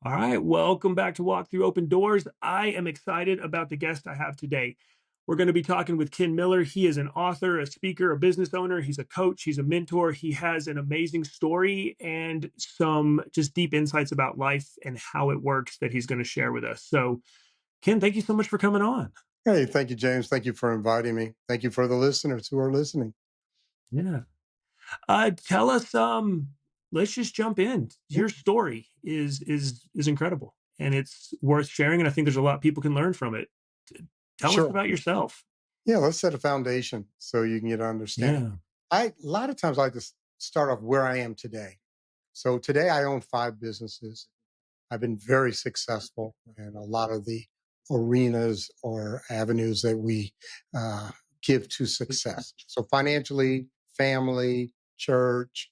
All right, welcome back to Walk Through Open Doors. I am excited about the guest I have today. We're going to be talking with Ken Miller. He is an author, a speaker, a business owner. He's a coach, he's a mentor. He has an amazing story and some just deep insights about life and how it works that he's going to share with us. So, Ken, thank you so much for coming on. Hey, thank you, James. Thank you for inviting me. Thank you for the listeners who are listening. Yeah. Tell us let's just jump in. Your story is incredible and it's worth sharing, and I think there's a lot people can learn from it. Tell us Sure. about yourself. Yeah, let's set a foundation so you can get an understanding. Yeah. A lot of times I like to start off where I am today. So today I own 5 businesses. I've been very successful in a lot of the arenas or avenues that we uh, give to success. So financially, family, church,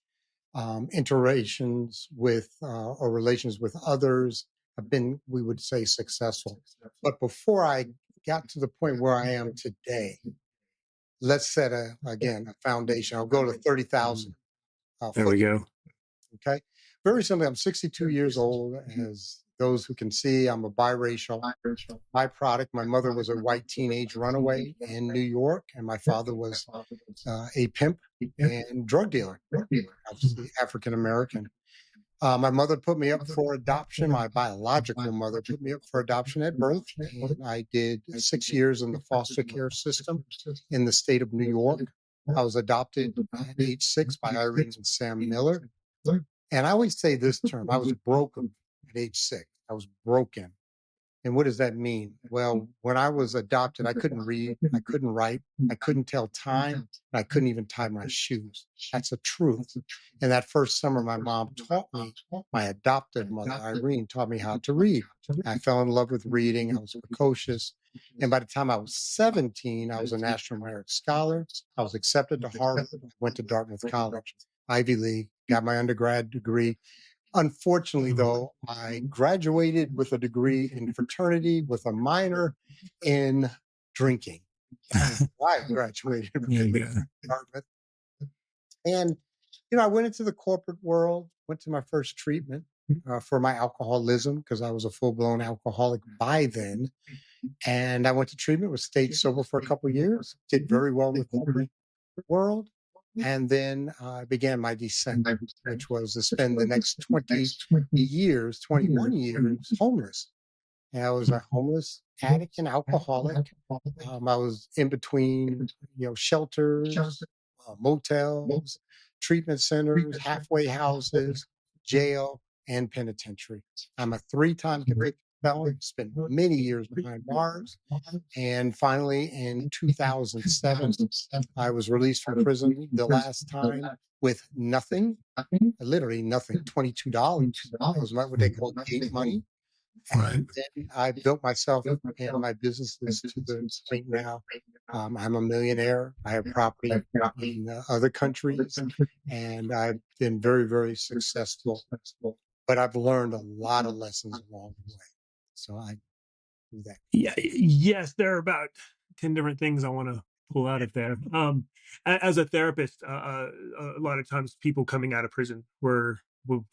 interactions with or relations with others have been, we would say, successful. But before I got to the point where I am today, let's set a foundation. I'll go to 30,000 There we foot. go. Okay. Very simply, I'm 62 years old. As those who can see, I'm a biracial byproduct. My mother was a white teenage runaway in New York, and my father was a pimp and drug dealer, obviously African American. My mother put me up for adoption. My biological mother put me up for adoption at birth, and I did 6 years in the foster care system in the state of New York. I was adopted at age 6 by Irene and Sam Miller. And I always say this term, I was broken at age 6. I was broken. And what does that mean? Well, when I was adopted, I couldn't read, I couldn't write, I couldn't tell time, and I couldn't even tie my shoes. That's the truth. And that first summer, my mom taught me, my adopted mother, Irene, taught me how to read. I fell in love with reading. I was precocious. And by the time I was 17, I was a National Merit Scholar. I was accepted to Harvard, went to Dartmouth College, Ivy League, got my undergrad degree. Unfortunately, though, I graduated with a degree in fraternity with a minor in drinking. That is why I graduated with Yeah, a degree yeah. from Dartmouth. And, I went into the corporate world, went to my first treatment for my alcoholism because I was a full blown alcoholic by then. And I went to treatment, was stayed sober for a couple of years, did very well in the corporate world. And then I began my descent, which was to spend the next 20 years, 21 years homeless. And I was a homeless addict and alcoholic. I was in between, shelters, motels, treatment centers, halfway houses, jail, and penitentiary. I'm a 3-time convicted felon, spent many years behind bars. And finally, in 2007, I was released from prison the last time with nothing, literally nothing, $22. That was what they call gate money. Right. And then I built myself and my businesses to the point now. I'm a millionaire. I have property in other countries, and I've been very, very successful. But I've learned a lot of lessons along the way. So I do that. Yeah, yes, there are about 10 different things I want to pull out of there. As a therapist, a lot of times people coming out of prison were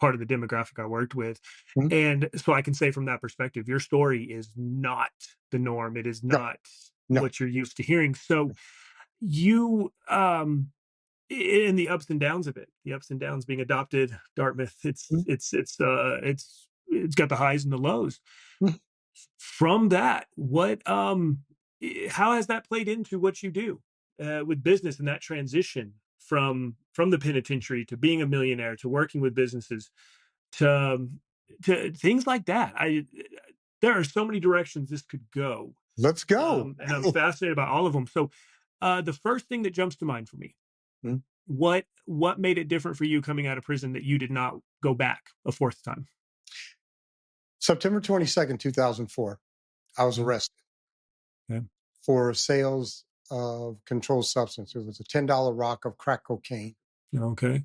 part of the demographic I worked with. Mhm. And so I can say from that perspective, your story is not the norm. It is No, not no. what you're used to hearing. So you in the ups and downs of it, the ups and downs being adopted, Dartmouth, Mhm. it's got the highs and the lows. Mhm. From that, how has that played into what you do with business and that transition from the penitentiary to being a millionaire to working with businesses to things like that? I There are so many directions this could go, Let's go. and I'm fascinated by all of them. So, the first thing that jumps to mind for me, Mhm. what made it different for you coming out of prison that you did not go back a fourth time? September 22nd, 2004, I was Mhm. arrested Okay. for sales of controlled substance. It was a $10 rock of crack cocaine. Okay.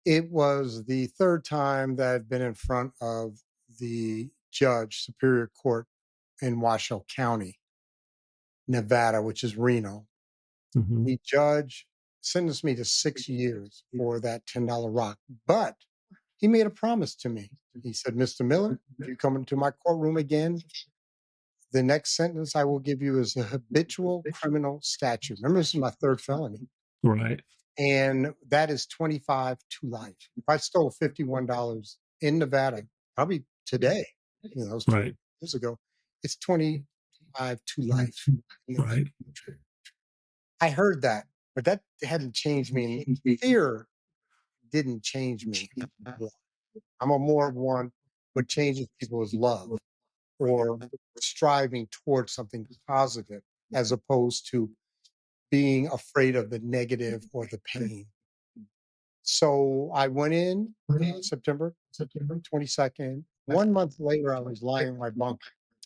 It was the third time that I'd been in front of the judge, Superior Court in Washoe County, Nevada, which is Reno. Mhm. The judge sentenced me to 6 years for that $10 rock. But He made a promise to me. He said, "Mr. Miller, if you come into my courtroom again, the next sentence I will give you is a habitual criminal statute." Remember, this is my third felony. Right. And that is 25 to life. If I stole $51 in Nevada, probably today, it was 20 Right. years ago, it's 25 to life in the Right. country. I heard that, but that hadn't changed me. And fear didn't change me. I'm a more of one. What changes people is love or striving towards something positive as opposed to being afraid of the negative or the pain. So I went in September 22nd. 1 month later, I was lying in my bunk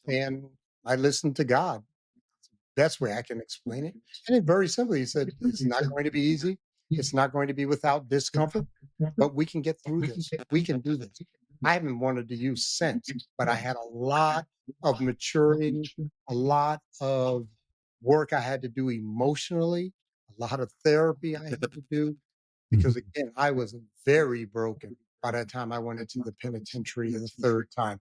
and I listened to God. Best way I can explain it. And it very simply, he said, "It's not going to be easy. It's not going to be without discomfort, but we can get through this. We can do this." I haven't wanted to use sense, but I had a lot of maturing, a lot of work I had to do emotionally, a lot of therapy I had to do, because Mhm. again, I was very broken by the time I went into the penitentiary the third time.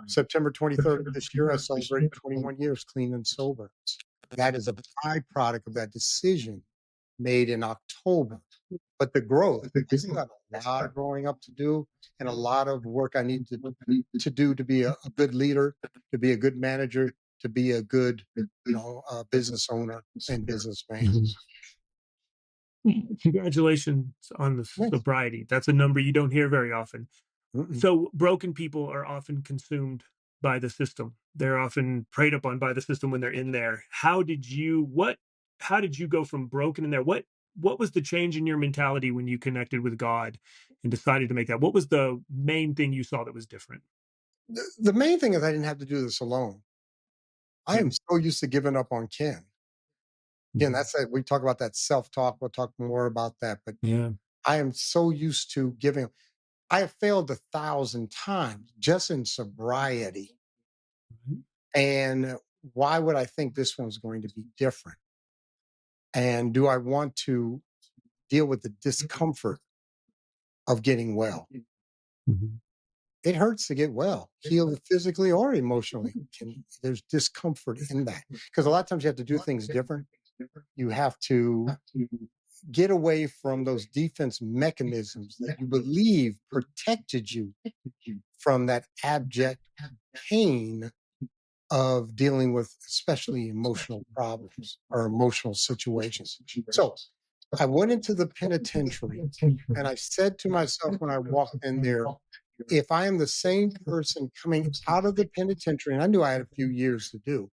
September 23rd of this year, I celebrated 21 years clean and sober. That is a byproduct of that decision made in October. But the growth, I still have a lot of growing up to do and a lot of work I need to do to be a good leader, to be a good manager, to be a good, business owner and businessman. Mhm. Congratulations on the Thanks. sobriety. That's a number you don't hear very often. Mm-mm. So broken people are often consumed by the system. They're often preyed upon by the system when they're in there. How did you go from broken in there? What was the change in your mentality when you connected with God and decided to make that? What was the main thing you saw that was different? The main thing is I didn't have to do this alone. I Yeah. am so used to giving up on Ken. Again, Mhm. that's it. We talk about that self-talk. We'll talk more about that. But Yeah. I am so used to giving. I have failed 1,000 times just in sobriety. Right. And why would I think this one's going to be different? And do I want to deal with the discomfort of getting well? Mhm. It hurts to get well, heal physically or emotionally. There's discomfort in that because a lot of times you have to do things different. You have to get away from those defense mechanisms that you believe protected you from that abject pain of dealing with especially emotional problems or emotional situations. So I went into the penitentiary and I said to myself when I walked in there, if I am the same person coming out of the penitentiary, and I knew I had a few years to do,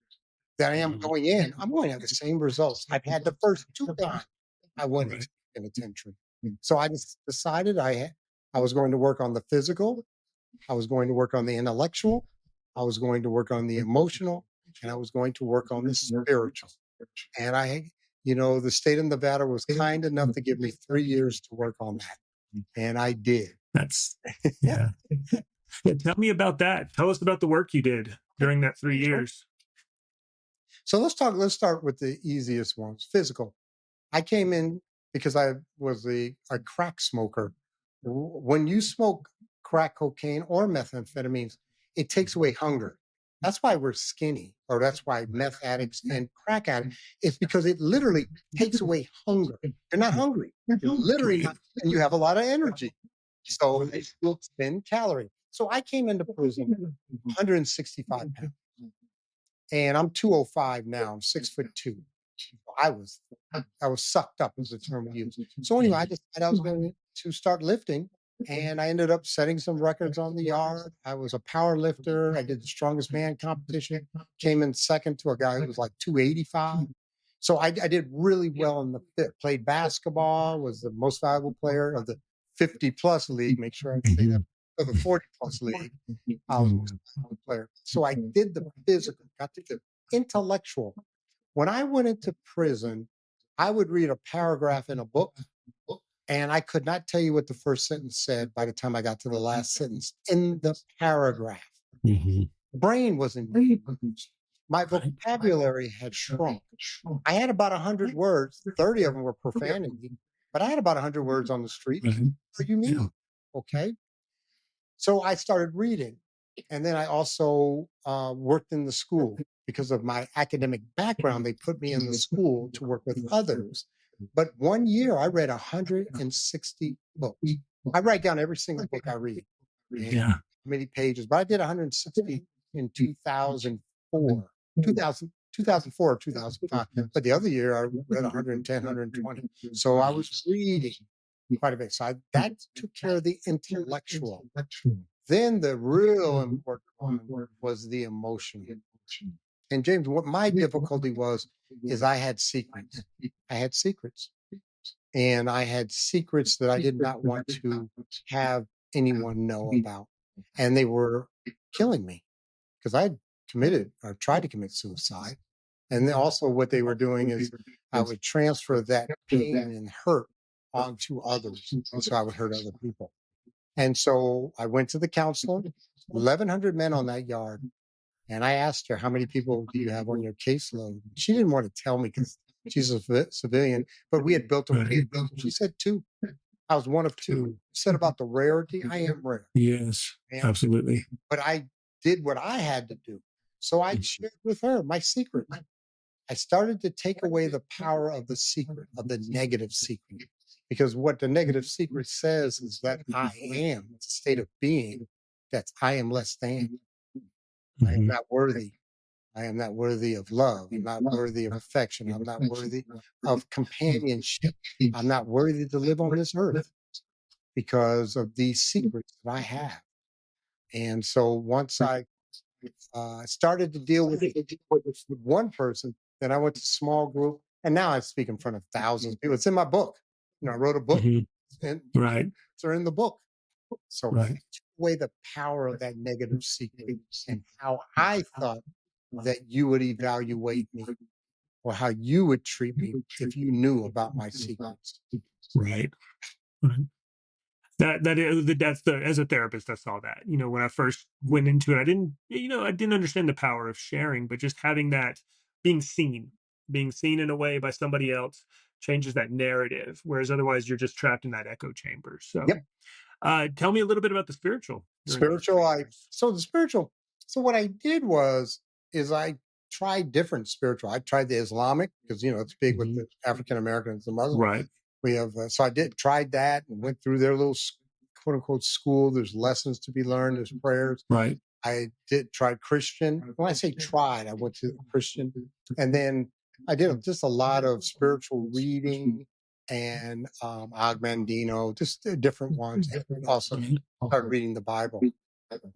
that I am Mhm. going in, I'm going to have the same results I've had the first two times I went into Right. the penitentiary. So I just decided I was going to work on the physical, I was going to work on the intellectual, I was going to work on the emotional, and I was going to work on the spiritual. And the state of Nevada was kind enough to give me 3 years to work on that. And I did. That's yeah. Yeah, tell me about that. Tell us about the work you did Okay. during that 3 Sure. years. So let's start with the easiest ones. Physical. I came in because I was a crack smoker. When you smoke crack cocaine or methamphetamines, it takes away hunger. That's why we're skinny, or that's why meth addicts and crack addicts. It's because it literally takes away hunger. You're not hungry. You're literally Right. not, and you have a lot of energy. So it will spend calorie. So I came into prison 165 pounds, and I'm 205 now. I'm 6'2". I was I was sucked up is the term we use. So anyway, I decided I was going to start lifting and I ended up setting some records on the yard. I was a power lifter. I did the strongest man competition, came in second to a guy who was like 285. So I did really well in the fit. Played basketball, was the most valuable player of the 50 plus league. Make sure I say that. Mhm. Of the 40 plus league, I was the most Mm. valuable player. So I did the physical, got to the intellectual. When I went into prison, I would read a paragraph in a book, and I could not tell you what the first sentence said by the time I got to the last sentence in the paragraph. Mhm. Brain wasn't used. My Right. vocabulary had shrunk. I had about 100 words, 30 of them were profanity, but I had about 100 words on the street. Right. What do you Yeah. mean? Okay. So I started reading. And then I also worked in the school because of my academic background. They put me in the school to work with others. But one year I read 160 books. I write down every single book I read and Yeah. how many pages, but I did 160 in 2004, 2000, 2004 or 2005. But the other year I read 110, 120. So I was reading quite a bit. So that took care of the intellectual. Then the real important one was the emotional. And James, what my difficulty was is I had secrets. I had secrets. And I had secrets that I did not want to have anyone know about. And they were killing me because I had committed or tried to commit suicide. And then also what they were doing is I would transfer that pain and hurt onto others. And so I would hurt other people. And so I went to the counselor, 1,100 men on that yard. And I asked her, how many people do you have on your caseload? She didn't want to tell me because she's a civilian, but we had built a Right. She said two. I was one of two. Said about the rarity, I am rare. Yes, And, absolutely. but I did what I had to do. So I shared with her my secret. I started to take away the power of the secret, of the negative secret. Because what the negative secret says is that I am, it's a state of being, that's I am less than. I am Mhm. not worthy. I am not worthy of love. I'm not worthy of affection. I'm not worthy of companionship. I'm not worthy to live on this earth because of these secrets that I have. And so once I started to deal with it with one person, then I went to small group, and now I speak in front of thousands of people. It's in my book. I wrote a book, Mhm. and Right. they're in the book. So Right. it took away the power of that negative secret and how I thought that you would evaluate me or how you would treat me if you knew about my secrets. Right. Right. That's the as a therapist, I saw that. When I first went into it, I didn't understand the power of sharing, but just having that being seen, being seen in a way by somebody else changes that narrative. Whereas otherwise you're just trapped in that echo chamber. So Yep. tell me a little bit about the spiritual during those Spiritual, years. the spiritual. So what I did is I tried different spiritual. I tried the Islamic because it's big with Mhm. the African Americans, the Muslim. Right. We have so I did tried that and went through their little quote unquote school. There's lessons to be learned. There's prayers. Right. I did try Christian. When I say tried, I went to Christian, and then I did just a lot of spiritual reading and Augmandino, just different ones. And also Right. started reading the Bible.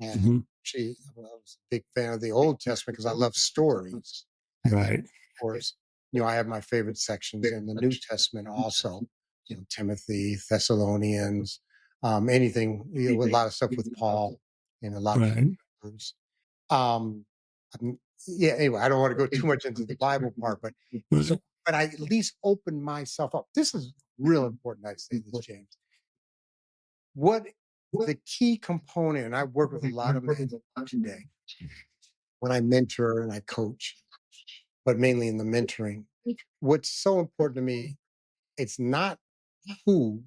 And Mhm. actually, I was a big fan of the Old Testament because I love stories. And then, Right. of course, I have my favorite sections in the New Testament also. Timothy, Thessalonians, anything. A lot of stuff with Paul and a lot of Right. others. Um, yeah. Anyway, I don't want to go too much into the Bible part, but so, Right. but I at least opened myself up. This is real important. I say this, James. What the key component, and I work with a lot of men today when I mentor and I coach, but mainly in the mentoring. What's so important to me, it's not who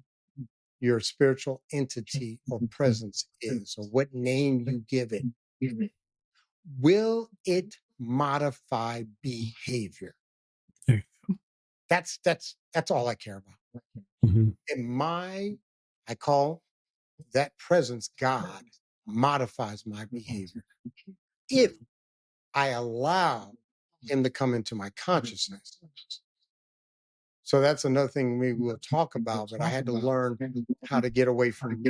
your spiritual entity or presence is or what name you give it. Will it modify behavior? There That's all I care about. Mhm. And I call that presence God modifies my behavior. If I allow him to come into my consciousness. So that's another thing we will talk about, but I had to learn how to get away from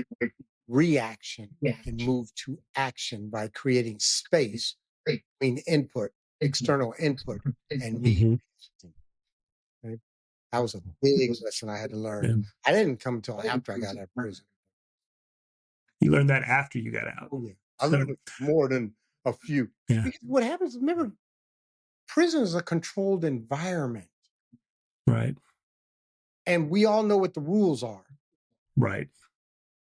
reaction and move to action by creating space between input, external input, and me. Mhm. Right? That was a big lesson I had to learn. Yeah. I didn't come until after I got out of prison. You learned that after you got out. Oh, yeah. I So learned it more than a few. yeah. Because what happens, remember, prison is a controlled environment, Right. and we all know what the rules are. Right.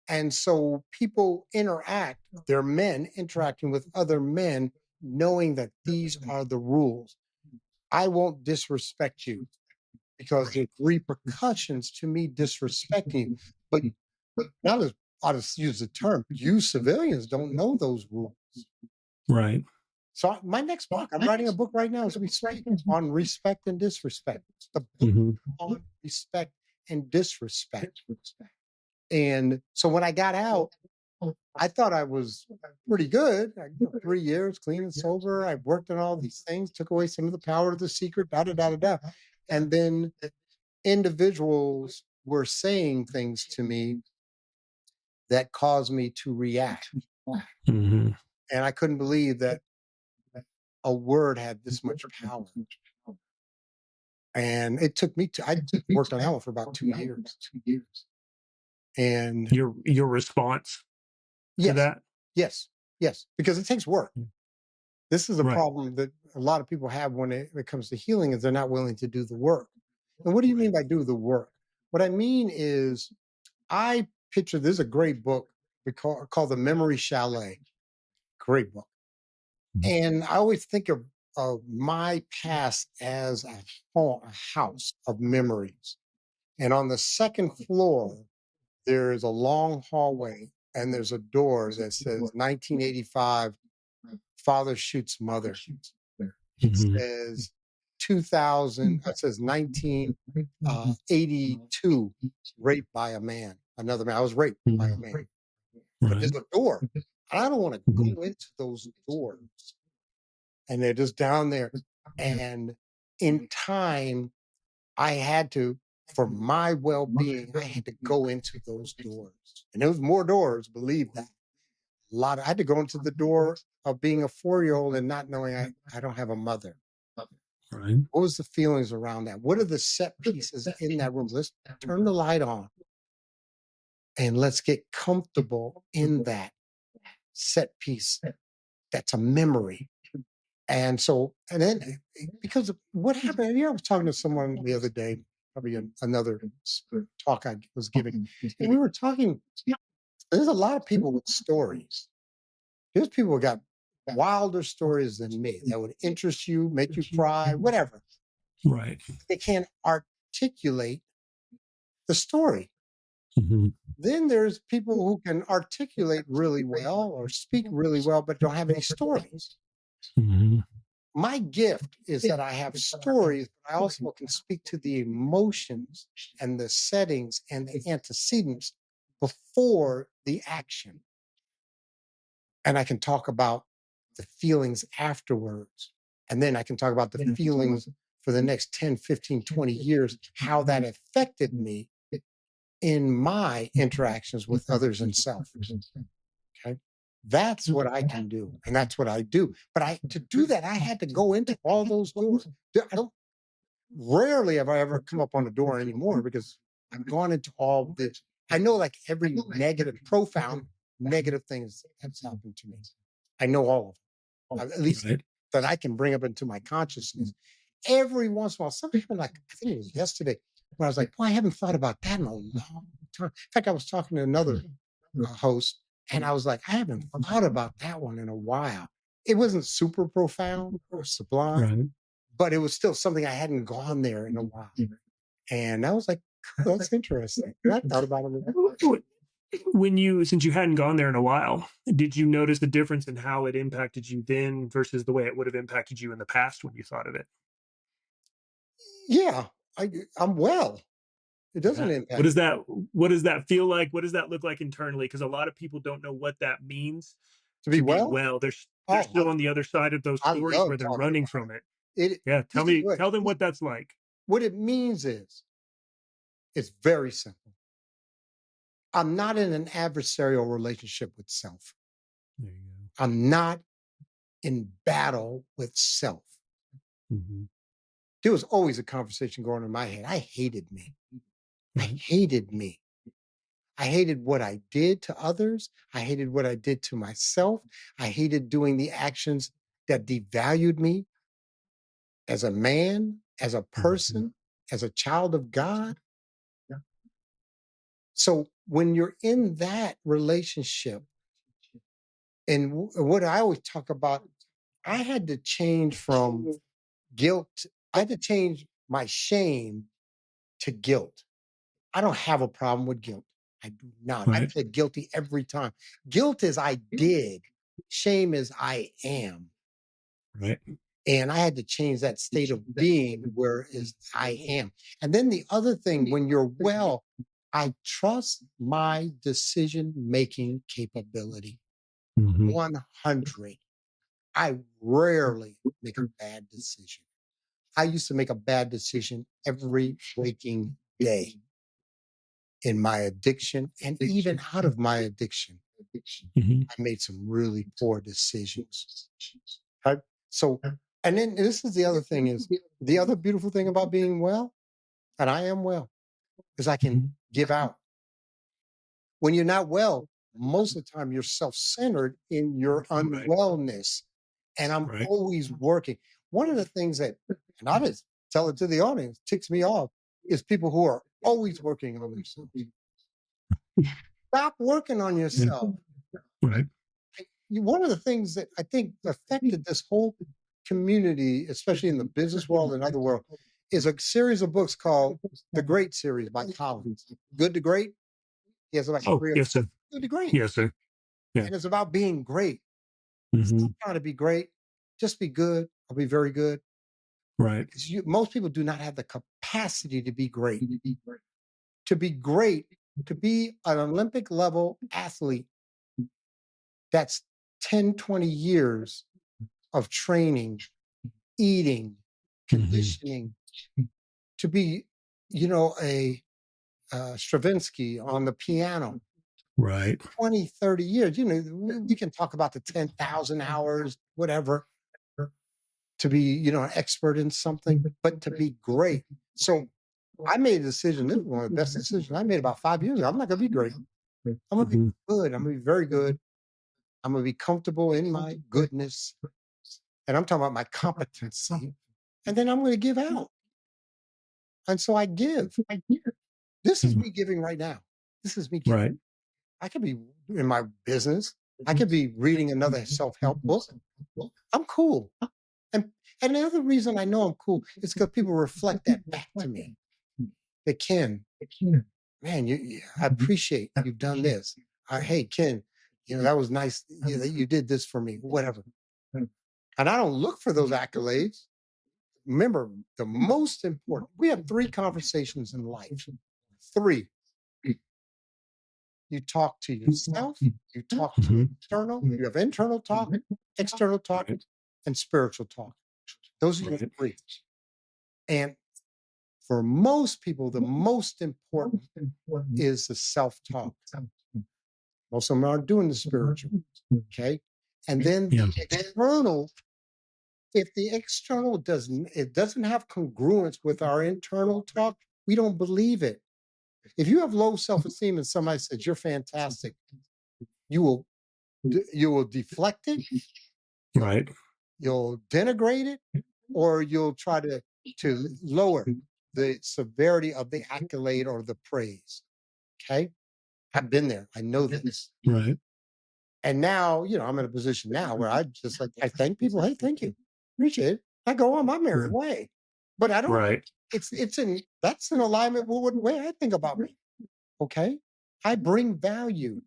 And so people interact, they're men interacting with other men, knowing that these are the rules. I won't disrespect you because there's repercussions to me disrespecting you. But not as I'll just use the term, you civilians don't know those rules. Right. So my next book, I'm writing a book right now, is respect, on respect and disrespect. The book Hmm. on respect and disrespect. And so when I got out, I thought I was pretty good. 3 years clean and sober. I worked on all these things, took away some of the power of the secret, da da da da da. And then individuals were saying things to me that caused me to react. Hmm. And I couldn't believe that a word had this much power. And it took me to, I worked on that one for about 2 years. And Your response to yes, that. yes, yes, because it takes work. Mm. This is a Right. problem that a lot of people have when it comes to healing, is they're not willing to do the work. And what do you Right. mean by do the work? What I mean is, I picture, there's a great book called The Memory Chalet. Great book. Mhm. And I always think of my past as a house of memories. And on the second floor, there is a long hallway, and there's a door that says 1985, father shoots mother. It Mhm. says 2000, it says 1982, raped by a man, another man. I was raped by a Mhm. man. But Right. there's a door. I don't want to Mhm. go into those doors. And they're just down there. And in time, I had to, for my well being, I had to go into those doors. And there was more doors, believe that. I had to go into the door of being a 4-year-old and not knowing I don't have a mother. Right. What was the feelings around that? What are the set pieces in that room? Let's turn the light on and let's get comfortable in that set piece. That's a memory. And so, and then because of what happened, I was talking to someone the other day, probably another talk I was giving, and we were talking. There's a lot of people with stories. There's people who got wilder stories than me that would interest you, make you cry, whatever. Right. They can't articulate the story. Mhm. Then there's people who can articulate really well or speak really well, but don't have any stories. Mhm. My gift is that I have stories, but I also can speak to the emotions and the settings and the antecedents before the action. And I can talk about the feelings afterwards. And then I can talk about the feelings for the next 10, 15, 20 years, how that affected me in my interactions with others and self. Okay. That's what I can do. And that's what I do. But to do that, I had to go into all those doors. I don't Rarely have I ever come up on a door anymore, because I've gone into all this. I know, like, every negative, profound negative things that's happened to me. I know all of them, at least Right. that I can bring up into my consciousness. Every once in a while, something happened, like, I think it was yesterday, where I was like, boy, I haven't thought about that in a long time. In fact, I was talking to another host, and I was like, I haven't thought about that one in a while. It wasn't super profound or sublime, Right. but it was still something I hadn't gone there in a while. And I was like, "Cool, that's interesting." And I thought about it. When you, since you hadn't gone there in a while, did you notice the difference in how it impacted you then versus the way it would have impacted you in the past when you thought of it? Yeah, I'm well. It doesn't Yeah. impact What does that feel like? What does that look like internally? Because a lot of people don't know what that means to be to be well. well. They're Oh, still on the other side of those I stories love where they're talking running about from it. it. Yeah. This is Tell them what that's like. what it means is, it's very simple. I'm not in an adversarial relationship with self. There you I'm not in battle with self. go. Mhm. There was always a conversation going in my head. I hated me. I Right. hated me. I hated what I did to others. I hated what I did to myself. I hated doing the actions that devalued me as a man, as a Mhm. person, as a child of God. So when you're in that relationship, and what I always talk about, I had to change from guilt. I had to change my shame to guilt. I don't have a problem with guilt. I do not. I Right. plead guilty every time. Guilt is I did. Shame is I am. Right. And I had to change that state of being where is I am. And then the other thing, when you're well, I trust my decision making capability. Hmm. 100. I rarely make a bad decision. I used to make a bad decision every waking day in my addiction and even out of my addiction. Hmm. I made some really poor decisions. Right? So, and then this is the other thing is the other beautiful thing about being well, and I am well, is I can give out. When you're not well, most of the time you're self-centered in your Right. unwellness. And I'm Right. always working. One of the things that, and I just tell it to the audience, ticks me off, is people who are always working on themselves. Stop working on Yeah. yourself. Right. One of the things that I think affected this whole community, especially in the business world and other world, is a series of books called The Great Series by Collins. Good to Great. He has like Oh, three or yes, four. sir. Good to Great. Yes, sir. Yeah. And it's about being great. Hmm. Stop trying to be great. Just be good or be very good. Right. Because most people do not have the capacity to be great. To be great, to be an Olympic level athlete, that's 10, 20 years of training, eating, Hmm. conditioning, to be, a Stravinsky on the piano, Right. 20, 30 years. We can talk about the 10,000 hours, whatever, to be, an expert in something, but to be great. So I made a decision. This was one of the best decisions I made about 5 years ago. I'm not going to be great. I'm going to be Hmm. good. I'm going to be very good. I'm going to be comfortable in my goodness. And I'm talking about my competency. And then I'm going to give out. And so I give. This is me giving right now. This is me giving. Right. I could be in my business. I could be reading another self-help book. I'm cool. And and the other reason I know I'm cool is because people reflect that back to me. They can, man, I appreciate you've done this. Hey, Ken, that was nice that you did this for me, whatever. And I don't look for those accolades. Remember, the most important, we have three conversations in life. Three. You talk to yourself, you talk to Hmm. external, you have internal talk, external talk, Right. and spiritual talk. Those are your Right. three. And for most people, the most important is the self talk. Most of them aren't doing the spiritual. Okay. And then Yeah. the external, if the external doesn't have congruence with our internal talk, we don't believe it. If you have low self-esteem and somebody says you're fantastic, you will you will deflect it, Right. you'll denigrate it, or you'll try to lower the severity of the accolade or the praise. Okay. I've been there. I know this. Right. And now, I'm in a position now where I just like I thank people. Hey, thank you. Appreciate it. I go on my merry Yeah. way. But I don't Right. it's in that's in alignment with the way I think about me. Okay. I bring value.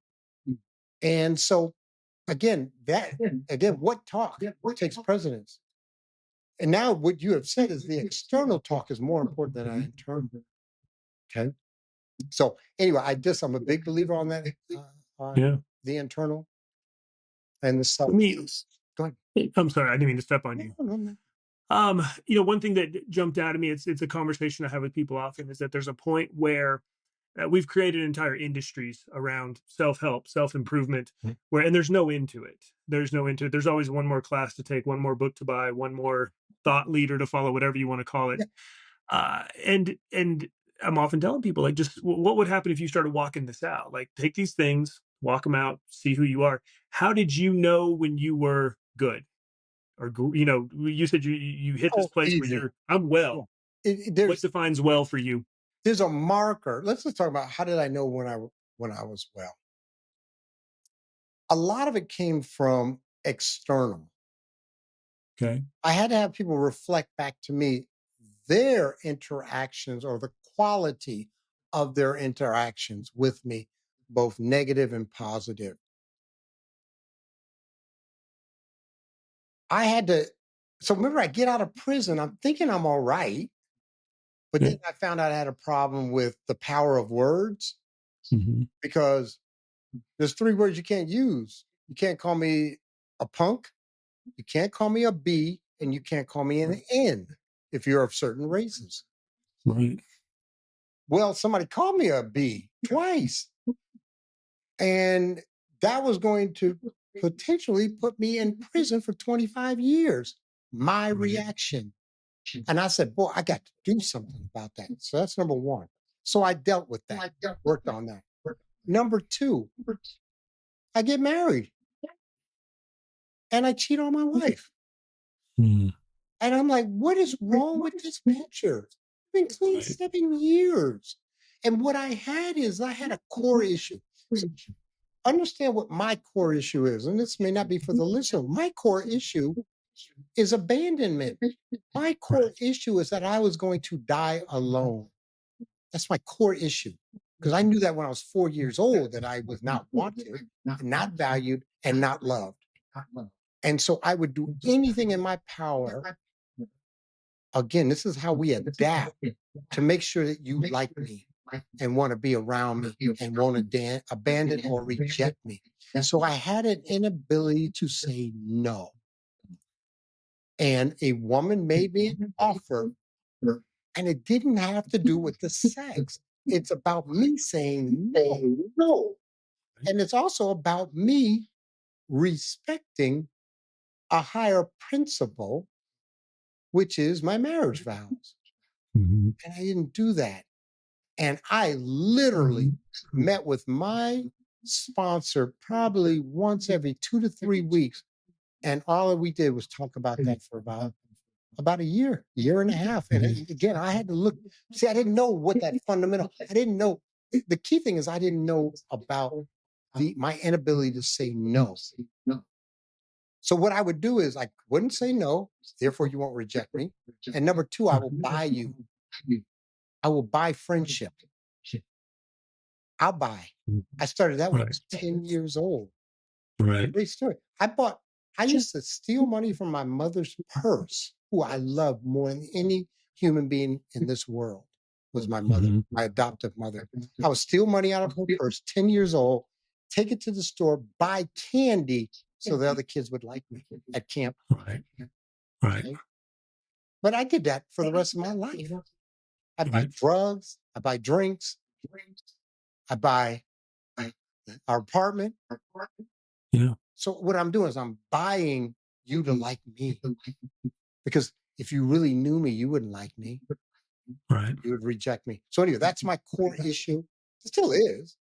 And so again, what talk takes precedence? And now what you have said is the external talk is more important than our internal. Okay. So anyway, I'm a big believer on that, on Yeah. the internal and the self. Let me. Go ahead. I'm sorry. I didn't mean to step on No, you. no, no. One thing that jumped out at me, it's a conversation I have with people often, is that there's a point where we've created entire industries around self-help, self-improvement, where and there's no end to it. There's no end to it. There's always one more class to take, one more book to buy, one more thought leader to follow, whatever you want to call it. Yeah. And I'm often telling people, like, just what would happen if you started walking this out? Like, take these things, walk them out, see who you are. How did you know when you were good? Or you said you hit this Oh, place where easy. I'm Yeah. well. What There's defines well for you? there's a marker. Let's just talk about how did I know when I was well. A lot of it came from external. Okay. I had to have people reflect back to me their interactions or the quality of their interactions with me both negative and positive. I had to, so remember, I get out of prison, I'm thinking I'm all right, but Yeah. then I found out I had a problem with the power of words Hmm. because there's three words you can't use. You can't call me a punk, you can't call me a B, and you can't call me an N if you're of certain races. Right. Well, somebody called me a B twice, and that was going to potentially put me in prison for 25 years. My Right. reaction. And I said, boy, I got to do something about that. So that's number one. So I dealt with that, worked on that. Number two, I get married and I cheat on my wife. Mm. And I'm like, what is wrong with this picture? I've been clean Right. 7 years. And what I had is I had a core issue. So understand what my core issue is. And this may not be for the listener. My core issue is abandonment. My core Right. issue is that I was going to die alone. That's my core issue. Because I knew that when I was 4 years old that I was not wanted, and not valued, and not loved. And so I would do anything in my power. Again, this is how we adapt to make sure that you like me and want to be around me and won't abandon or reject me. So I had an inability to say no. And a woman made me an offer, and it didn't have to do with the sex. It's about me saying no. And it's also about me respecting a higher principle, which is my marriage vows. Hmm. And I didn't do that. And I literally met with my sponsor probably once every 2 to 3 weeks. And all we did was talk about that for about a year and a half. And again, I had to look, see, I didn't know what that fundamental, I didn't know. The key thing is I didn't know about my inability to say no. So what I would do is I wouldn't say no, therefore you won't reject me. And number two, I will buy you. I will buy friendship. I'll buy. I started that when I Right. was 10 years old. Right. Great story. I used to steal money from my mother's purse, who I love more than any human being in this world was my mother, Hmm. my adoptive mother. I would steal money out of her purse, 10 years old, take it to the store, buy candy so the other kids would like me at camp. Right. Right. Okay? But I did that for the rest of my life. I buy Right. drugs, I buy drinks, I buy our apartment. Yeah. So what I'm doing is I'm buying you to like me. Because if you really knew me, you wouldn't like me. Right. You would reject me. So anyway, that's my core issue. It still is.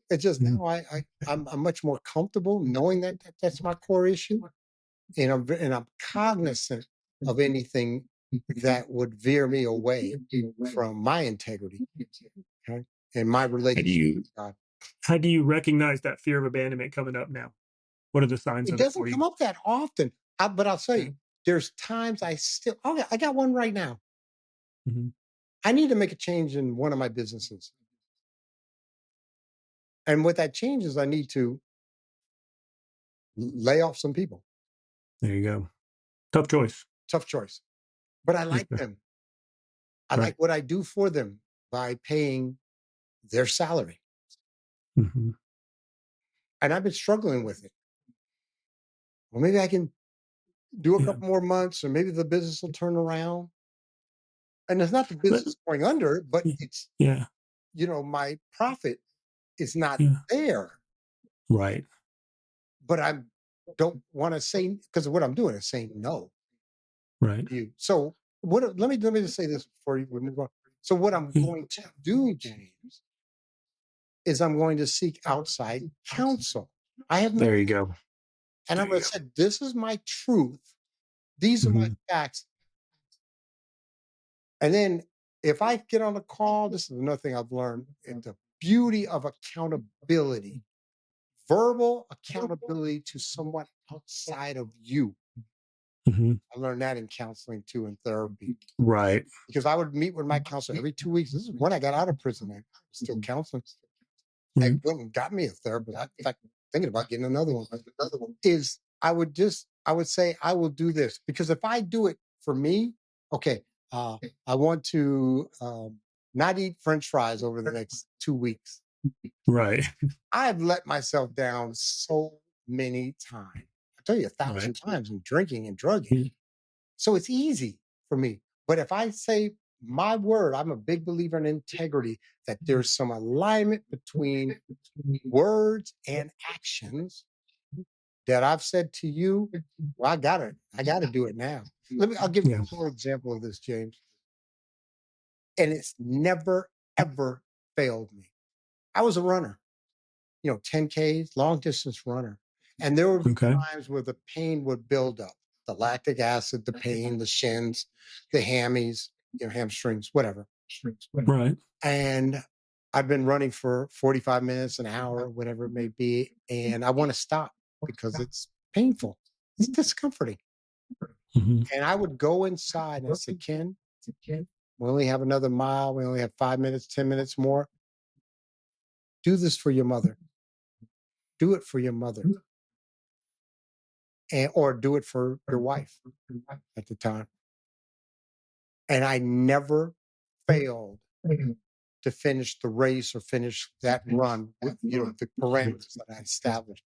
It's just Mm. now I'm much more comfortable knowing that that's my core issue, and I'm cognizant of anything that would veer me away from my integrity, okay, and my How do relationship you with God. how do you recognize that fear of abandonment coming up now? What are the signs It of it doesn't for come you? up that often, but I'll tell Yeah. you, there's times I still. Okay, I got one right now. Hmm. I need to make a change in one of my businesses. And what that change is, I need to lay off some people. There you go. Tough choice. Tough choice. But I like Okay. them. I like Right. what I do for them by paying their salary. Hmm. And I've been struggling with it. Well, maybe I can do a Yeah. couple more months or maybe the business will turn around. And it's not the But business going under, but y- it's, yeah. my profit is not Yeah. there. Right. But I don't want to say, because what I'm doing is saying no Right. to you. So let me just say this before we move on. So what I'm Yeah. going to do, James, is I'm going to seek outside counsel. I have no, There you go. and There I'm going you to go. say, this is my truth. These are my Hmm. facts. And then if I get on a call, this is another thing I've learned, the beauty of accountability, verbal accountability to someone outside of you. Hmm. I learned that in counseling too, in therapy, Right. because I would meet with my counselor every 2 weeks. This is when I got out of prison. I was still counseling. I Right. went and got me a therapist. In fact, thinking about getting another one. Is I would say I will do this because if I do it for me, okay, I want to not eat French fries over the next 2 weeks. Right. I've let myself down so many times. I tell you, a thousand Right. times in drinking and drugging. Mm. So it's easy for me. But if I say my word, I'm a big believer in integrity, that there's some alignment between words and actions that I've said to you. Well, I gotta do it now. I'll give you Yeah. a more example of this, James. And it's never, ever failed me. I was a runner, 10Ks, long distance runner. And there would be Okay. times where the pain would build up, the lactic acid, the pain, the shins, the hammies, hamstrings, whatever. Right. And I've been running for 45 minutes, an hour, whatever it may be. And I want to stop because it's painful. It's discomforting. Hmm. And I would go inside and I said, Ken, we only have another mile. We only have 5 minutes, 10 minutes more. Do this for your mother. Do it for your mother. Or do it for your wife at the time. And I never failed to finish the race or finish that run with, the parameters that I established.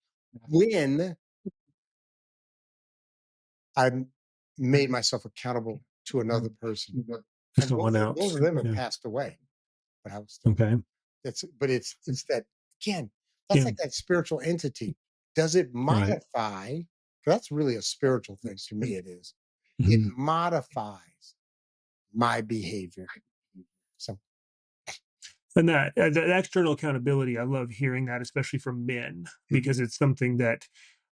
When I made myself accountable to another person. And Someone both else. of them have Yeah. passed away, but I was still Okay. it's that again, that's Yeah. like that spiritual entity. Does it Right. modify? That's really a spiritual thing to me, it is. It Mhm. modifies my behavior. So And that external accountability, I love hearing that, especially from men, because it's something that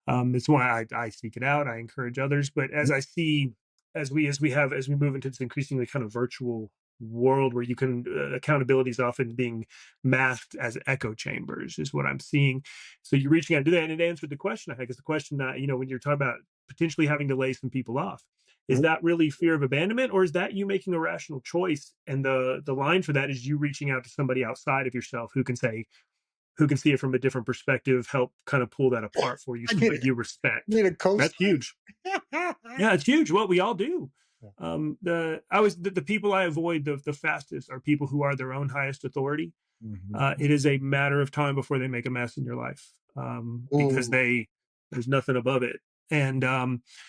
it's why I seek it out. I encourage others. But as I see, as we move into this increasingly kind of virtual world where you can accountability is often being masked as echo chambers, is what I'm seeing. So you're reaching out to that, and it answered the question I had. Because the question that when you're talking about potentially having to lay some people off, is mhm. that really fear of abandonment, or is that you making a rational choice? And the line for that is you reaching out to somebody outside of yourself who can see it from a different perspective, help kind of pull that apart for you, I need somebody you respect. need a That's cosign. huge. Yeah, it's huge. What we all do. Yeah. The people I avoid the fastest are people who are their own highest authority. Mhm. It is a matter of time before they make a mess in your life, because Ooh, there's nothing above it. And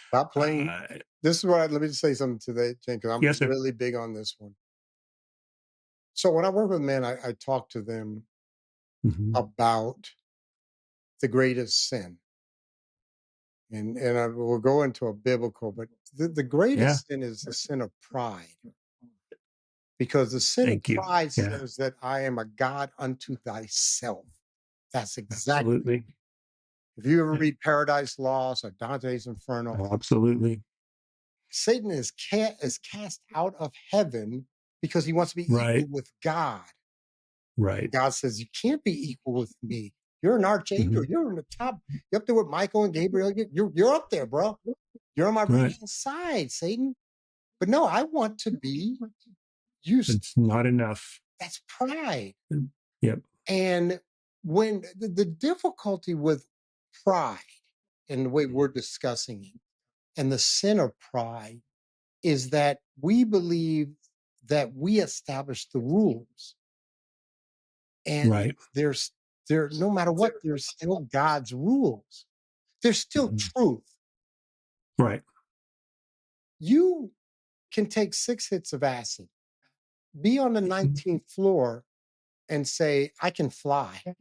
stop playing. uh, This is what let me just say something today, Jane, because I'm yes, sir. really big on this one. So when I work with men, I talk to them Hmm. about the greatest sin. And I will go into a biblical, but the Yeah. greatest sin is the sin of pride. Because the sin of Thank you. pride Yeah. says that I am a God unto thyself. That's exactly. Absolutely. If you ever Yeah. read Paradise Lost or Dante's Inferno, Absolutely. Satan is cast out of heaven because he wants to be equal Right. with God. Right. And God says, you can't be equal with me. You're an archangel. Hmm. You're in the top. You're up there with Michael and Gabriel. You're up there, bro. You're on my right Right. hand side, Satan. But no, I want to be used. It's not enough. That's pride. Mm. Yep. And when the difficulty with pride and the way we're discussing it and the sin of pride is that we believe that we establish the rules and Right. there's there no matter what there's still God's rules. There's still Mhm. truth. Right. You can take 6 hits of acid, be on the Mhm. 19th floor and say, I can fly.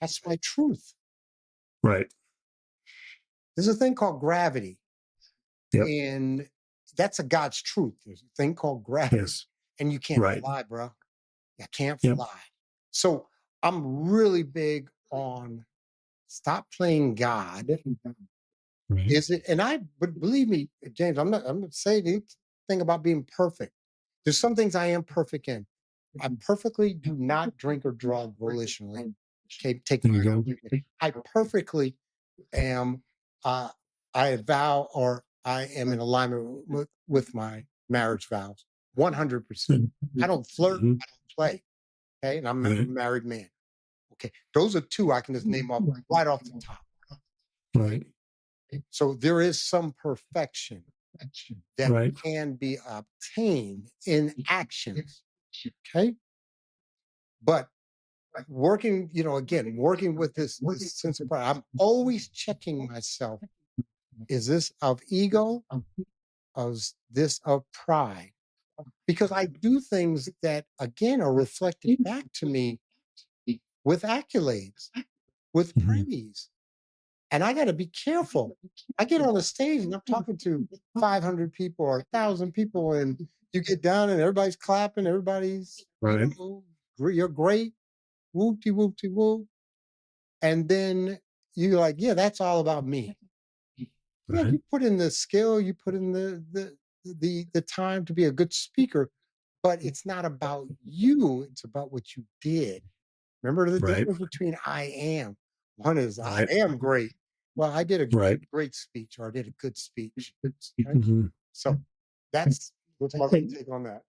That's my truth. Right. There's a thing called gravity, Yep. and that's a God's truth. There's a thing called gravity, Yes. and you can't Right. fly, bro. You can't Yep. fly. So I'm really big on stop playing God. Right. Is it? And but believe me, James, I'm not saying anything about being perfect. There's some things I am perfect in. I perfectly do not drink or drug volitionally. Okay, take There my you go. argument. I perfectly am. Uh, I vow or I am in alignment with my marriage vows. 100%. Mhm. I don't flirt. Mhm. I don't play. Okay, and I'm a Right. married man. Okay, those are two I can just name off right off the top. Right. So there is some perfection that Right. can be obtained in actions. Okay, but working, again, working with this sense of pride, I'm always checking myself. Is this of ego? Or is this of pride? Because I do things that again are reflected back to me with accolades, with Mhm. praise. And I got to be careful. I get on the stage and I'm talking to 500 people or 1,000 people, and you get down and everybody's clapping, everybody's, Right. you're great, whoopty whoopty whoop. And then you're like, yeah, that's all about me. Yeah, Right. you put in the skill, you put in the time to be a good speaker, but it's not about you. It's about what you did. Remember the Right. difference between I am. One is I Right. am great. Well, I did a Right. great speech, or I did a good speech. Right? Mhm. So that's my And take on that.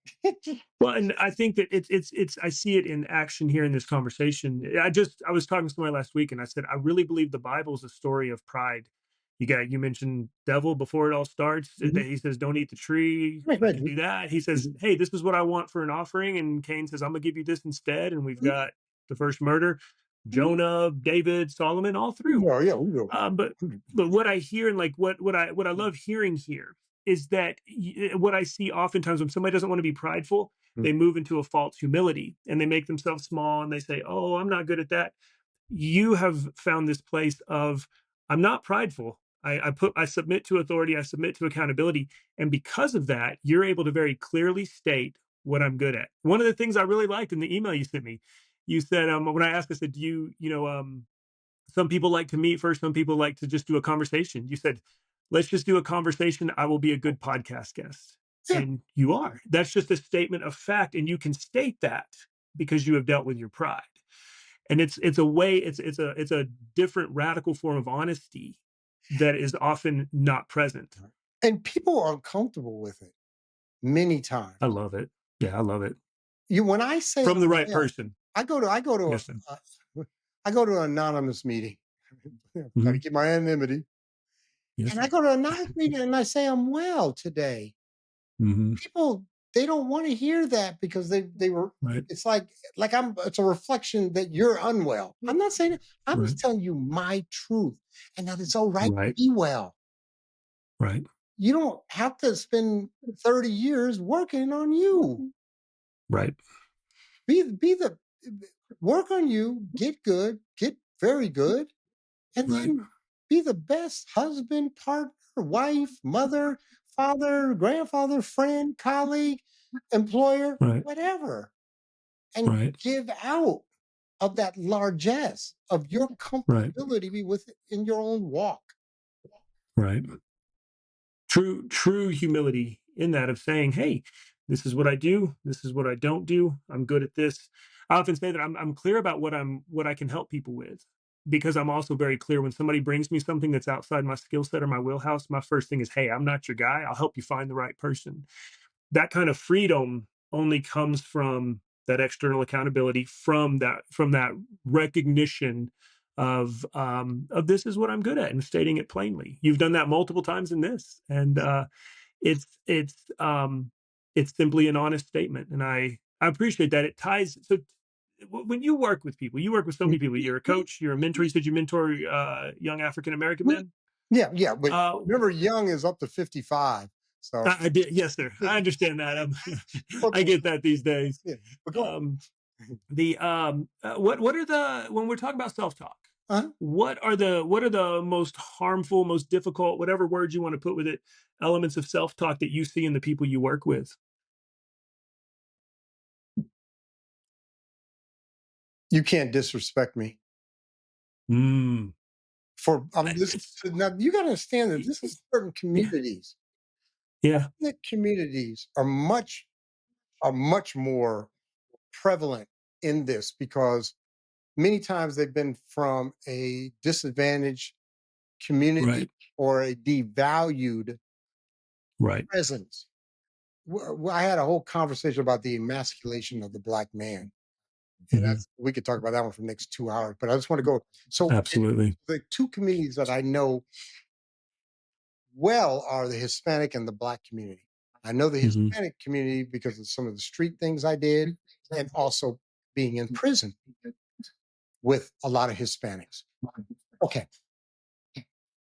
well, and I think that it's I see it in action here in this conversation. I was talking to somebody last week and I said, I really believe the Bible is a story of pride. You mentioned devil before it all starts. Mhm. He says, don't eat the tree. Right, I right. can do that. He says, hey, this is what I want for an offering. And Cain says, I'm gonna give you this instead. And we've Mhm, got the first murder, mhm. Jonah, David, Solomon, all through. Yeah, yeah, we know. Um, but 100. but what I hear and like what I love hearing here is that what I see oftentimes when somebody doesn't want to be prideful, Mm. they move into a false humility and they make themselves small and they say, "Oh, I'm not good at that." You have found this place of I'm not prideful. I submit to authority, I submit to accountability, and because of that, you're able to very clearly state what I'm good at. One of the things I really liked in the email you sent me, you said when I asked, I said, "Do some people like to meet first, some people like to just do a conversation." You said, let's just do a conversation. I will be a good podcast guest. Yeah. And you are. That's just a statement of fact. And you can state that because you have dealt with your pride. And it's a way, it's a different radical form of honesty that is often not present. And people are uncomfortable with it many times. I love it. Yeah, I love it. When I say From the I'm right well, person. I go to Yes, sir. I go to an anonymous meeting. Got to Mhm. keep my anonymity. Yes, And I sir. go to a anonymous meeting and I say I'm well today. Mhm. People, they don't want to hear that because they were, Right. it's like it's a reflection that you're unwell. I'm not saying it. I'm Right. just telling you my truth and that it's all right to Right. be well. Right. You don't have to spend 30 years working on you. Right. Be the work on you, get good, get very good, and Right. then be the best husband, partner, wife, mother, father, grandfather, friend, colleague, employer, Right. whatever, and Right. give out of that largesse of your Right. comfortability with in your own walk. Right. True humility in that of saying, hey, this is what I do, this is what I don't do, I'm good at this. I often say that I'm clear about what I can help people with, because I'm also very clear when somebody brings me something that's outside my skill set or my wheelhouse. My first thing is, hey, I'm not your guy, I'll help you find the right person. That kind of freedom only comes from that external accountability, from that recognition of this is what I'm good at and stating it plainly. You've done that multiple times in this, and it's it's um, it's simply an honest statement, and I appreciate that. It ties so. When you work with people, you work with so many people. You're a coach, you're a mentor. You said you mentor young African American men. Yeah, yeah, but Uh, remember, young is up to 55. So, I did, yes, sir. I understand that. I okay, get that these days. yeah, but go Um, what are the when we're talking about self talk? uh What are the most harmful, most difficult, whatever words you want to put with it, elements of self talk that you see in the people you work with? You can't disrespect me. Mm, For this it's now you got to understand that this is certain yeah, communities. yeah, Ethnic communities are much more prevalent in this because many times they've been from a disadvantaged community right, or a devalued right, presence. I had a whole conversation about the emasculation of the black man. And Hmm. that's we could talk about that one for the next 2 hours. But I just want to go. So Absolutely. the two communities that I know well are the Hispanic and the Black community. I know the Hmm. Hispanic community because of some of the street things I did, and also being in prison with a lot of Hispanics. Okay.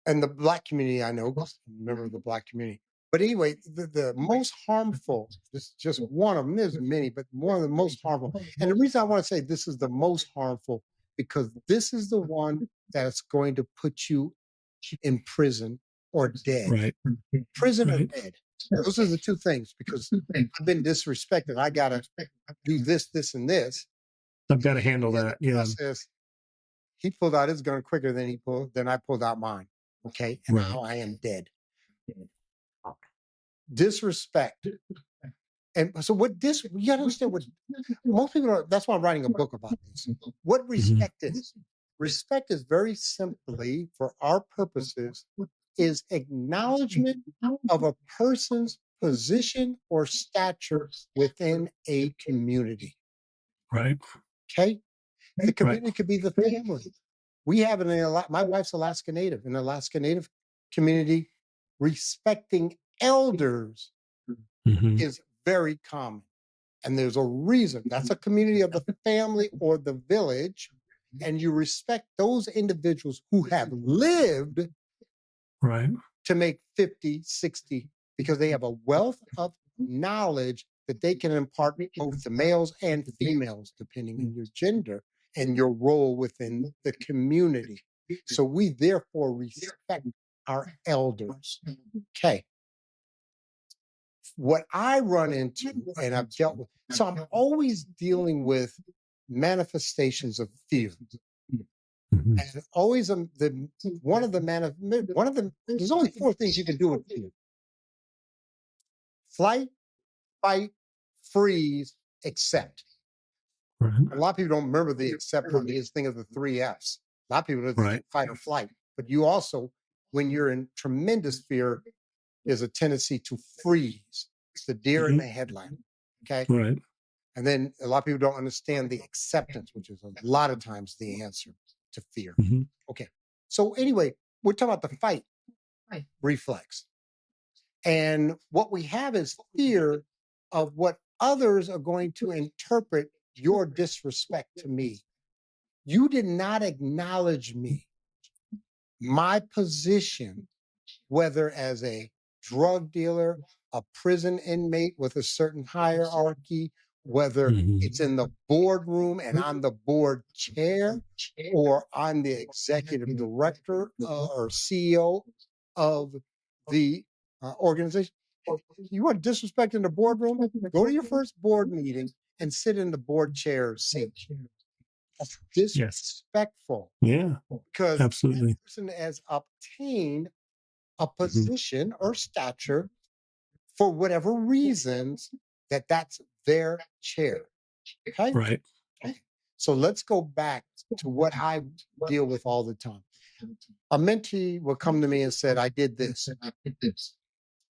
And the Black community I know, 'cause I'm a member of the Black community. But anyway, the most harmful, this is just one of them, there's many, but one of the most harmful. And the reason I want to say this is the most harmful, because this is the one that's going to put you in prison or dead. Right. Prison or Right. dead. Those are the two things, because I've been disrespected. I got to do this, this, and this. I've got to handle In the that. Yeah. process, he pulled out his gun quicker than I pulled out mine. Okay. And Right. now I am dead. Disrespect. And so you gotta understand what most people are, that's why I'm writing a book about this. What Hmm. respect is. Respect is very simply, for our purposes, is acknowledgement of a person's position or stature within a community. Right. Okay? The Right. community could be the family. We have my wife's Alaska Native. In the Alaska Native community, respecting elders Hmm. is very common. And there's a reason. That's a community of the family or the village. And you respect those individuals who have lived Right. to make 50, 60, because they have a wealth of knowledge that they can impart both to males and females, depending on your gender and your role within the community. So we therefore respect our elders. Okay. What I run into, and I've dealt with, so I'm always dealing with manifestations of fear. Hmm. And always one of the there's only four things you can do with fear: flight, fight, freeze, accept. Right. A lot of people don't remember the accept from these thing of the three F's. A lot of people don't Right. think fight or flight. But you also, when you're in tremendous fear, there's a tendency to freeze. It's the deer in Hmm. the headlight. Okay. Right. And then a lot of people don't understand the acceptance, which is a lot of times the answer to fear. Hmm. Okay. So anyway, we're talking about the fight reflex. And what we have is fear of what others are going to interpret your disrespect to me. You did not acknowledge me, my position, whether as a drug dealer, a prison inmate with a certain hierarchy, whether Hmm. it's in the boardroom and I'm the board chair, or I'm the executive director or CEO of the organization. You want disrespect in the boardroom? Go to your first board meeting and sit in the board chair seat. That's Yes. disrespectful, Yeah. because that Absolutely. person has obtained a Hmm. position or stature for whatever reasons that's their chair. Okay. Right. Okay. So let's go back to what I deal with all the time. A mentee will come to me and said, I did this.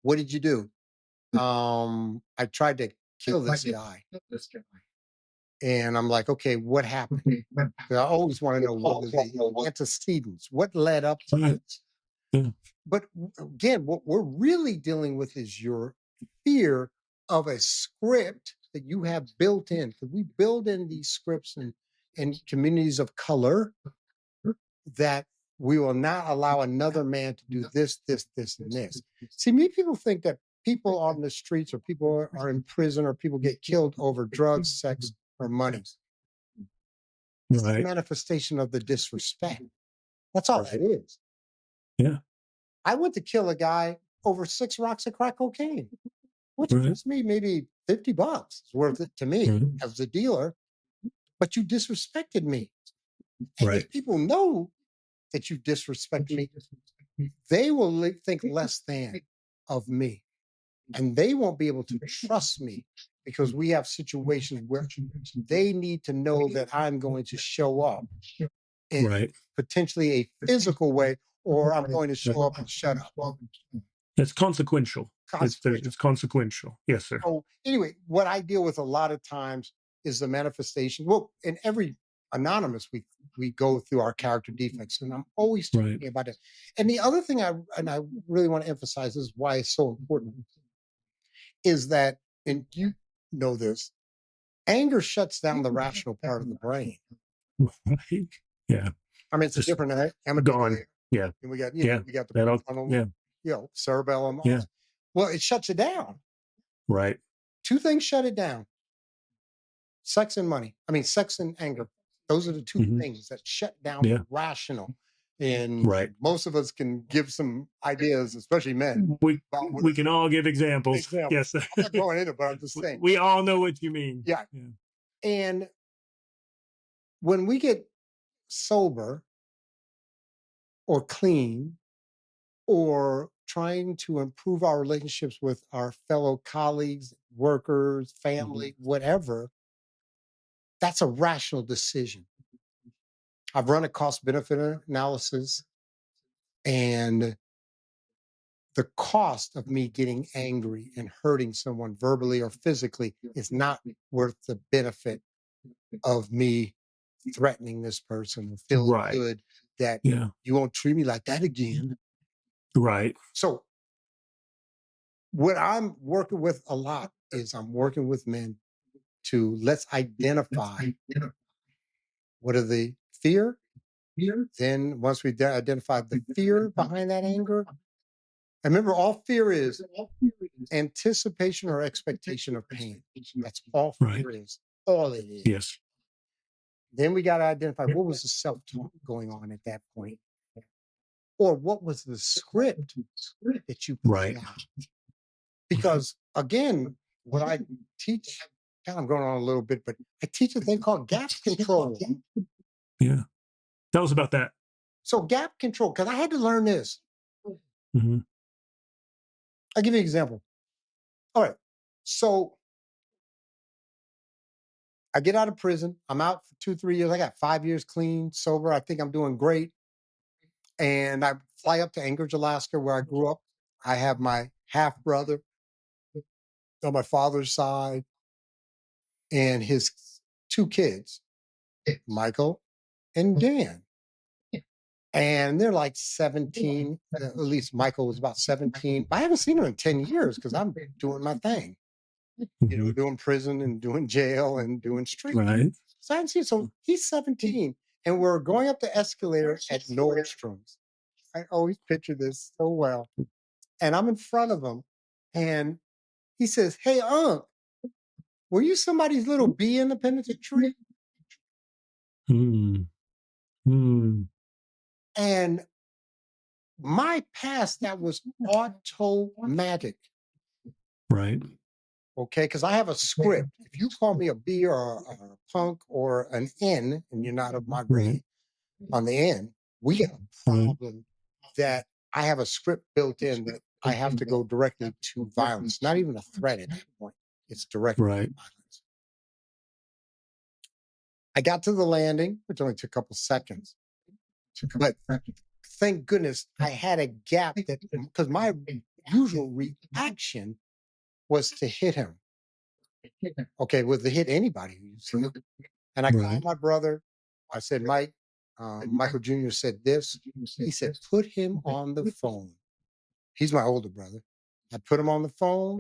What did you do? I tried to kill this guy. And I'm like, okay, what happened? 'Cause I always want to know what was the antecedents, what led up to Right. this. Yeah. But again, what we're really dealing with is your fear of a script that you have built in. Because we build in these scripts in communities of color that we will not allow another man to do this, this, this, and this. See, many people think that people on the streets or people are in prison or people get killed over drugs, sex, or money. It's a Right. manifestation of the disrespect. That's all it is. Yeah. I went to kill a guy over 6 rocks of crack cocaine, which Right. cost me maybe $50. It's worth it to me Right. as the dealer, but you disrespected me. And Right. if people know that you disrespect me, they will think less than of me. And they won't be able to trust me, because we have situations where they need to know that I'm going to show up in Right. potentially a physical way, or I'm going to show up and shut up. It's consequential. It's Consequential. consequential. Yes, sir. So anyway, what I deal with a lot of times is the manifestation. Well, in every anonymous, we go through our character defects, and I'm always Right. talking about it. And the other thing I really want to emphasize is why it's so important is that, and you know this, anger shuts down the rational part of the brain. Right. Yeah. I mean, it's a Just different amygdala gone. there, Yeah. and we got Yeah. we got the That'll, prefrontal, yeah. cerebellum. Yeah. Well, it shuts it down. Right. Two things shut it down: sex and money. I mean, sex and anger. Those are the two Mhm. things that shut down Yeah. the rational. And Right. most of us can give some ideas, especially men, about what We can all give examples. example. Yes. I'm not going into it, but I'm just saying. We all know what you mean. Yeah. Yeah. And when we get sober or clean or trying to improve our relationships with our fellow colleagues, workers, family, whatever, that's a rational decision. I've run a cost benefit analysis, and the cost of me getting angry and hurting someone verbally or physically is not worth the benefit of me threatening this person or feeling Right. good that Yeah. you won't treat me like that again. Right. So, what I'm working with a lot is I'm working with men to let's identify what are the fear. Then, once we identify the fear behind that anger, and remember, all fear is anticipation or expectation of pain. That's all Right. fear is. All it is. Yes. Then we got to identify what was the self-talk going on at that point, or what was the script that you Right. played out. Because again, what I teach, kind of going on a little bit, but I teach a thing called gap control. Yeah. Tell us about that. So gap control, because I had to learn this. Mhm. I'll give you an example. All right. So I get out of prison. I'm out for 2, 3 years. I got 5 years clean, sober. I think I'm doing great. And I fly up to Anchorage, Alaska, where I grew up. I have my half brother on my father's side and his two kids, Michael and Dan. And they're like 17. At least Michael was about 17. But I haven't seen him in 10 years because I'm doing my thing, Mhm. doing prison and doing jail and doing street. Right. So I haven't seen. So he's 17. And we're going up the escalator at Nordstrom's. I always picture this so well. And I'm in front of him. And he says, "Hey, Unc, were you somebody's little bee in the penitentiary?" Mm. Mm. And my past, that was automatic. Right. Okay, because I have a script. If you call me a bee or a punk or an N, and you're not of my grade on the end, we got a problem that I have a script built in that I have to go directly to violence, not even a threat at that point. It's direct Right. violence. I got to the landing, which only took a couple seconds. But thank goodness I had a gap that, because my usual reaction was to hit him. Okay, with the hit anybody. And I called Right. my brother. I said, Mike, Michael Jr. said this. He said, put him on the phone. He's my older brother. I put him on the phone.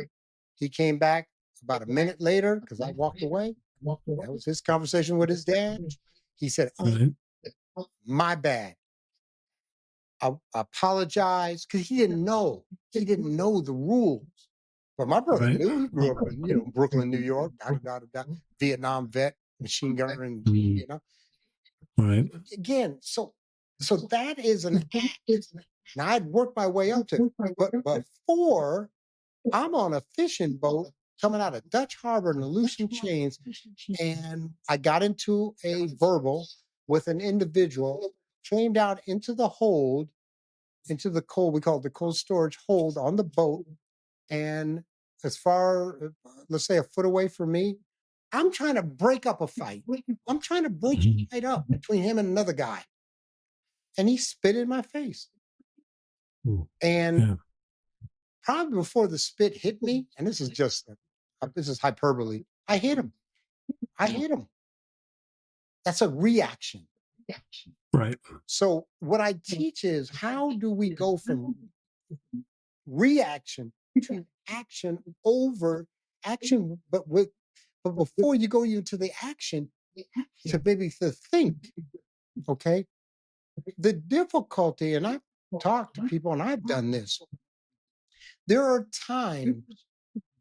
He came back about a minute later because I walked away. That was his conversation with his dad. He said, "Oh, Right. my bad. I apologize," because he didn't know. He didn't know the rules. But my brother Right. knew. He grew up in, Brooklyn, New York, Vietnam vet, machine gunner, and Mm. Right. again. So that is an act. Now I'd worked my way up to, but before I'm on a fishing boat coming out of Dutch Harbor in Aleutian Chains, and I got into a verbal with an individual, came down into the hold, into the cold, we call it the cold storage hold on the boat. And as far, let's say a foot away from me, I'm trying to break up a fight. I'm trying to break a fight up between him and another guy. And he spit in my face. Ooh. And Yeah. probably before the spit hit me, and this is just, this is hyperbole, I hit him. I hit him. That's a reaction. Right. So what I teach is how do we go from reaction to action over action, but before you go into the action, to maybe to think, okay? The difficulty, and I've talked to people and I've done this, there are times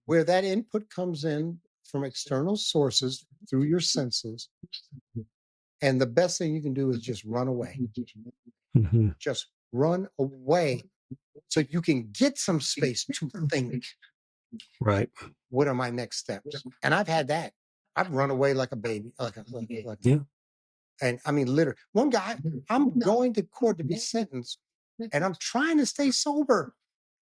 where that input comes in from external sources through your senses. And the best thing you can do is just run away. Mhm. Just run away so you can get some space to think, Right. what are my next steps? And I've had that. I've run away like a baby, like Yeah. and I mean, literally, one guy, I'm going to court to be sentenced, and I'm trying to stay sober.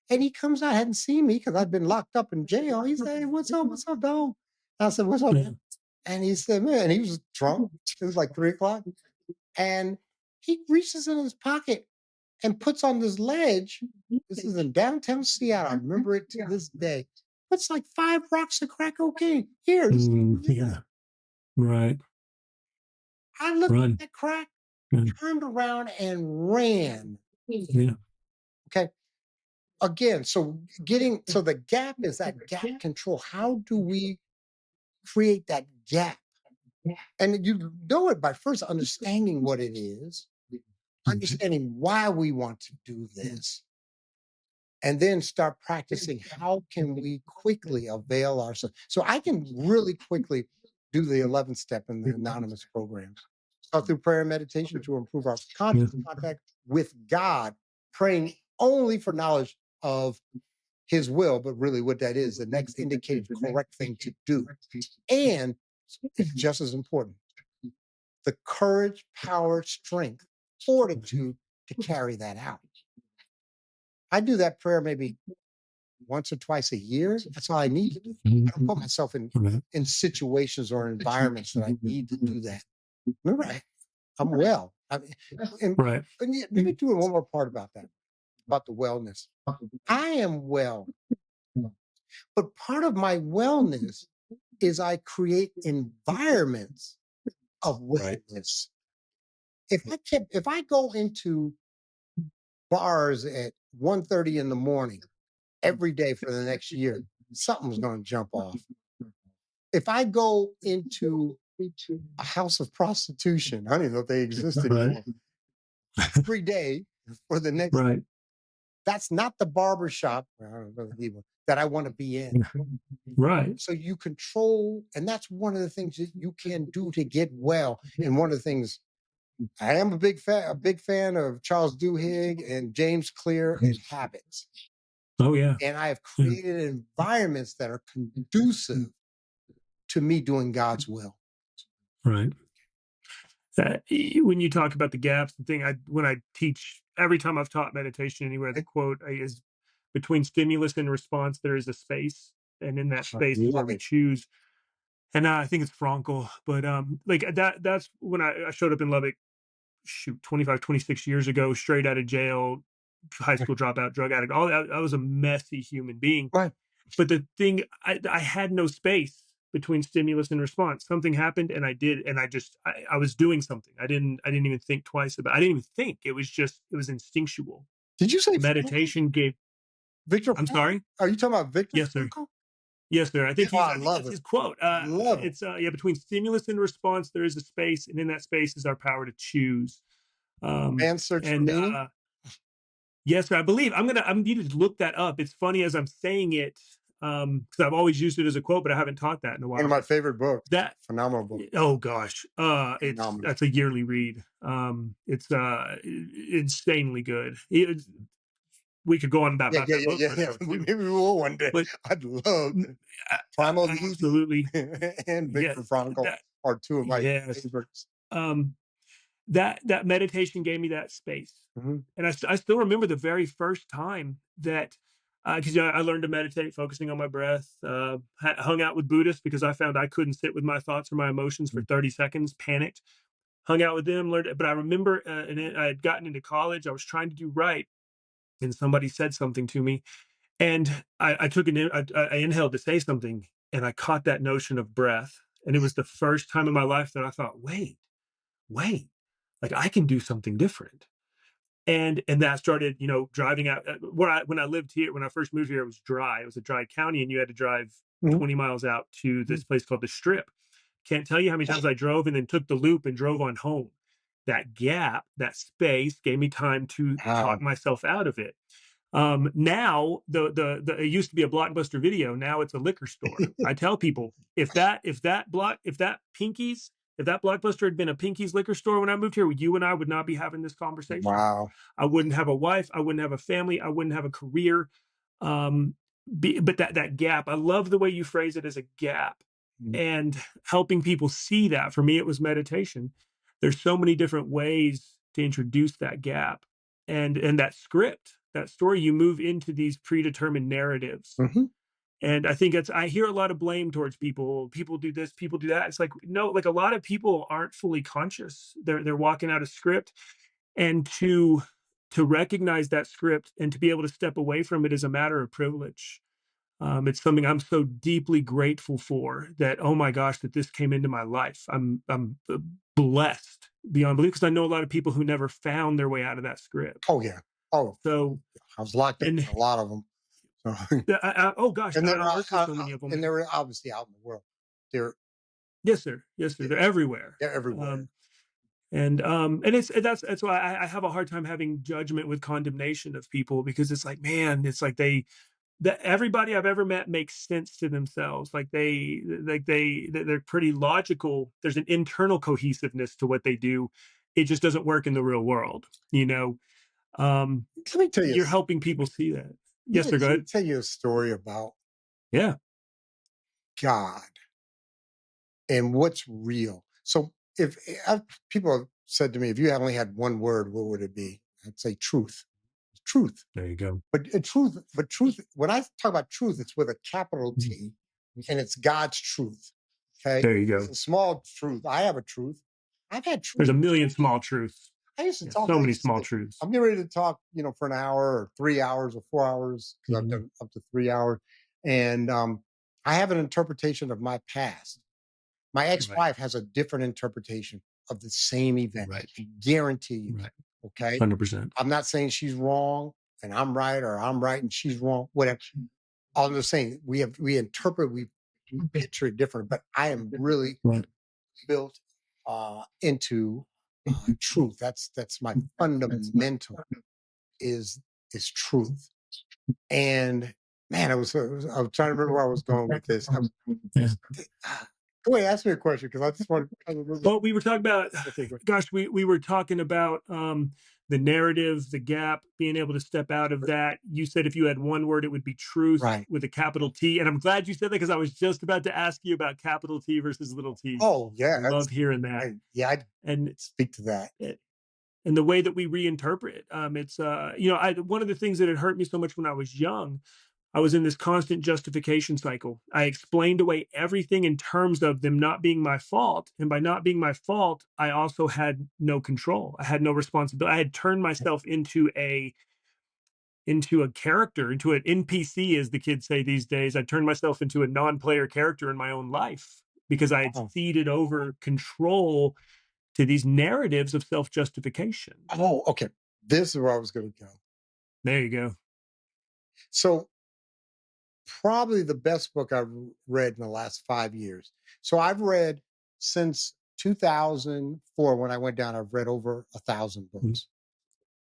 And he comes out, hadn't seen me because I'd been locked up in jail. He said, "Hey, what's up? What's up, dog?" I said, "What's up?" Yeah. And he said, "Man," he was drunk. It was like 3 o'clock. And he reaches in his pocket and puts on this ledge. This is in downtown Seattle. I remember it to this day. Puts like 5 rocks of crack cocaine. Here, this Yeah. Right. I looked at Run. that crack, Yeah. turned around and ran. Yeah. Okay. Again, so the gap is that gap control. How do we create that gap? And you know it by first understanding what it is, Mhm. understanding why we want to do this, and then start practicing how can we quickly avail ourselves. So I can really quickly do the 11th step in the anonymous programs. Start through prayer and meditation to improve our Yeah. conscious contact with God, praying only for knowledge of his will, but really what that is, the next indicated correct thing to do. And it's just as important, the courage, power, strength, fortitude to carry that out. I do that prayer maybe once or twice a year. That's all I need to do. I don't put Mhm. myself Right. in situations or environments that I need to do that. Remember, I'm well. I mean, Right. let me do one more part about that, about the wellness. I am well, but part of my wellness is I create environments of Right. wellness. If I go into bars at 1:30 in the morning every day for the next year, something's going to jump off. If I go into a house of prostitution, I don't even know if they exist Right. anymore, every day for the next, Right. that's not the barber shop, I don't really need one, that I want to be in. Right. So you control, and that's one of the things that you can do to get well. And one of the things, I am a big fan of Charles Duhigg and James Clear and habits. Oh yeah. And I have Yeah. created environments that are conducive to me doing God's will. Right. When you talk about the gaps, the thing when I teach, every time I've taught meditation anywhere, the quote is, between stimulus and response there is a space, and in that I space is where love we it. choose. And I think it's Frankel, but like that's when I showed up in Lubbock, shoot, 25, 26 years ago, straight out of jail, high school dropout, drug addict. All that, I was a messy human being. Right. But the thing, I had no space between stimulus and response. Something happened, and I did, and I was doing something. I didn't even think twice about. I didn't even think. It was instinctual. Did you say Frankel? Meditation gave. Victor I'm Frankel? sorry. Are you talking about Victor Yes, sir. Frankel? Yes, sir. Oh, I I think love that's it. his quote. Love it. It's yeah, between stimulus and response, there is a space, and in that space is our power to choose. Man's search for And meaning. yes, sir. I believe I'm needed to look that up. It's funny as I'm saying it, because I've always used it as a quote, but I haven't taught that in a One of while. my But favorite books. that Phenomenal book. oh gosh, it's Phenomenal. that's a yearly read. It's insanely good. We could go on Yeah, about yeah, that yeah, book yeah, for an yeah. hour too. Maybe we will one day. But I'd love mm, to. Primal Lead absolutely, and yeah, Viktor Frankl that are two of my yes. favorites. Um, that meditation gave me that space, Mhm. and I still remember the very first time that, because I learned to meditate focusing on my breath, hung out with Buddhists because I found I couldn't sit with my thoughts or my emotions for 30 seconds, panicked, hung out with them, learned. But I remember, I had gotten into college, I was trying to do right, and somebody said something to me, and I took I inhaled to say something, and I caught that notion of breath, And it was the first time in my life that I thought, wait, like I can do something different. And that started, driving out where when I lived here, when I first moved here, it was dry. It was a dry county, and you had to drive Mhm. 20 miles out to this place called the Strip. Can't tell you how many times I drove and then took the loop and drove on home. That gap, that space gave me time to Wow. talk myself out of it. Now the it used to be a Blockbuster Video. Now it's a liquor store. I tell people if that Blockbuster had been a Pinky's liquor store when I moved here, you and I would not be having this conversation. Wow. I wouldn't have a wife. I wouldn't have a family. I wouldn't have a career. Um, but that gap, I love the way you phrase it as a gap, Mhm. and helping people see that. For me, it was meditation. There's so many different ways to introduce that gap, and that script, that story. You move into these predetermined narratives, Mhm. and I hear a lot of blame towards people. People do this, people do that. It's like, no, like a lot of people aren't fully conscious. They're walking out a script, and to recognize that script and to be able to step away from it is a matter of privilege. It's something I'm so deeply grateful for, that, oh my gosh, that this came into my life. I'm blessed beyond belief, because I know a lot of people who never found their way out of that script. Oh, yeah. Oh, So, I was locked up and in a lot of them. So, oh gosh, and I they're unearthed so many of them. and they're obviously out in the world. They're Yes, sir. Yes, sir. They're everywhere. they're everywhere. Um, and that's why I have a hard time having judgment with condemnation of people, because it's like, man, it's like that everybody I've ever met makes sense to themselves. They're pretty logical. There's an internal cohesiveness to what they do. It just doesn't work in the real world. Um, Let me tell you, you're helping people see that. yeah, Yes, sir. Go let me ahead. tell you a story about Yeah. God and what's real. So, if people have said to me, if you had only had one word, what would it be? I'd say truth. Truth. There you go. But truth, when I talk about truth, it's with a capital Mhm. T, and it's God's truth. Okay. There you It's go. a small truth. I have a truth. I've had There's truth. a million small truths. I used to Yeah, talk. so I many used to small say, truths. I'm getting ready to talk, for an hour or 3 hours or 4 hours, because I've Mhm. done up to 3 hours. And I have an interpretation of my past. My Right. ex-wife has a different interpretation of the same event. Right. I guarantee you. Right. Okay. 100%. I'm not saying she's wrong and I'm right, or I'm right and she's wrong. Whatever. All I'm just saying, we picture it different, but I am really Right. built into truth. That's my fundamental is is truth. And man, I was trying to remember where I was going with this. Yeah. Go ahead, ask me a question because I just want to remember. Well, we were talking about, Okay, go gosh, we were talking about the narrative, the gap, being able to step out of ahead. that. You said if you had one word, it would be truth Right. with a capital T. And I'm glad you said that, because I was just about to ask you about capital T versus little t. Oh yeah, I love hearing that. I And speak to that. it, and the way that we reinterpret it. It's one of the things that had hurt me so much when I was young, I was in this constant justification cycle. I explained away everything in terms of them not being my fault. And by not being my fault, I also had no control. I had no responsibility. I had turned myself into a character, into an NPC, as the kids say these days. I turned myself into a non-player character in my own life, because I had Oh, ceded over control to these narratives of self-justification. oh, okay. This is where I was going to go. There you go. So probably the best book I've read in the last 5 years. So I've read since 2004 when I went down. I've read over 1,000 Mm, books.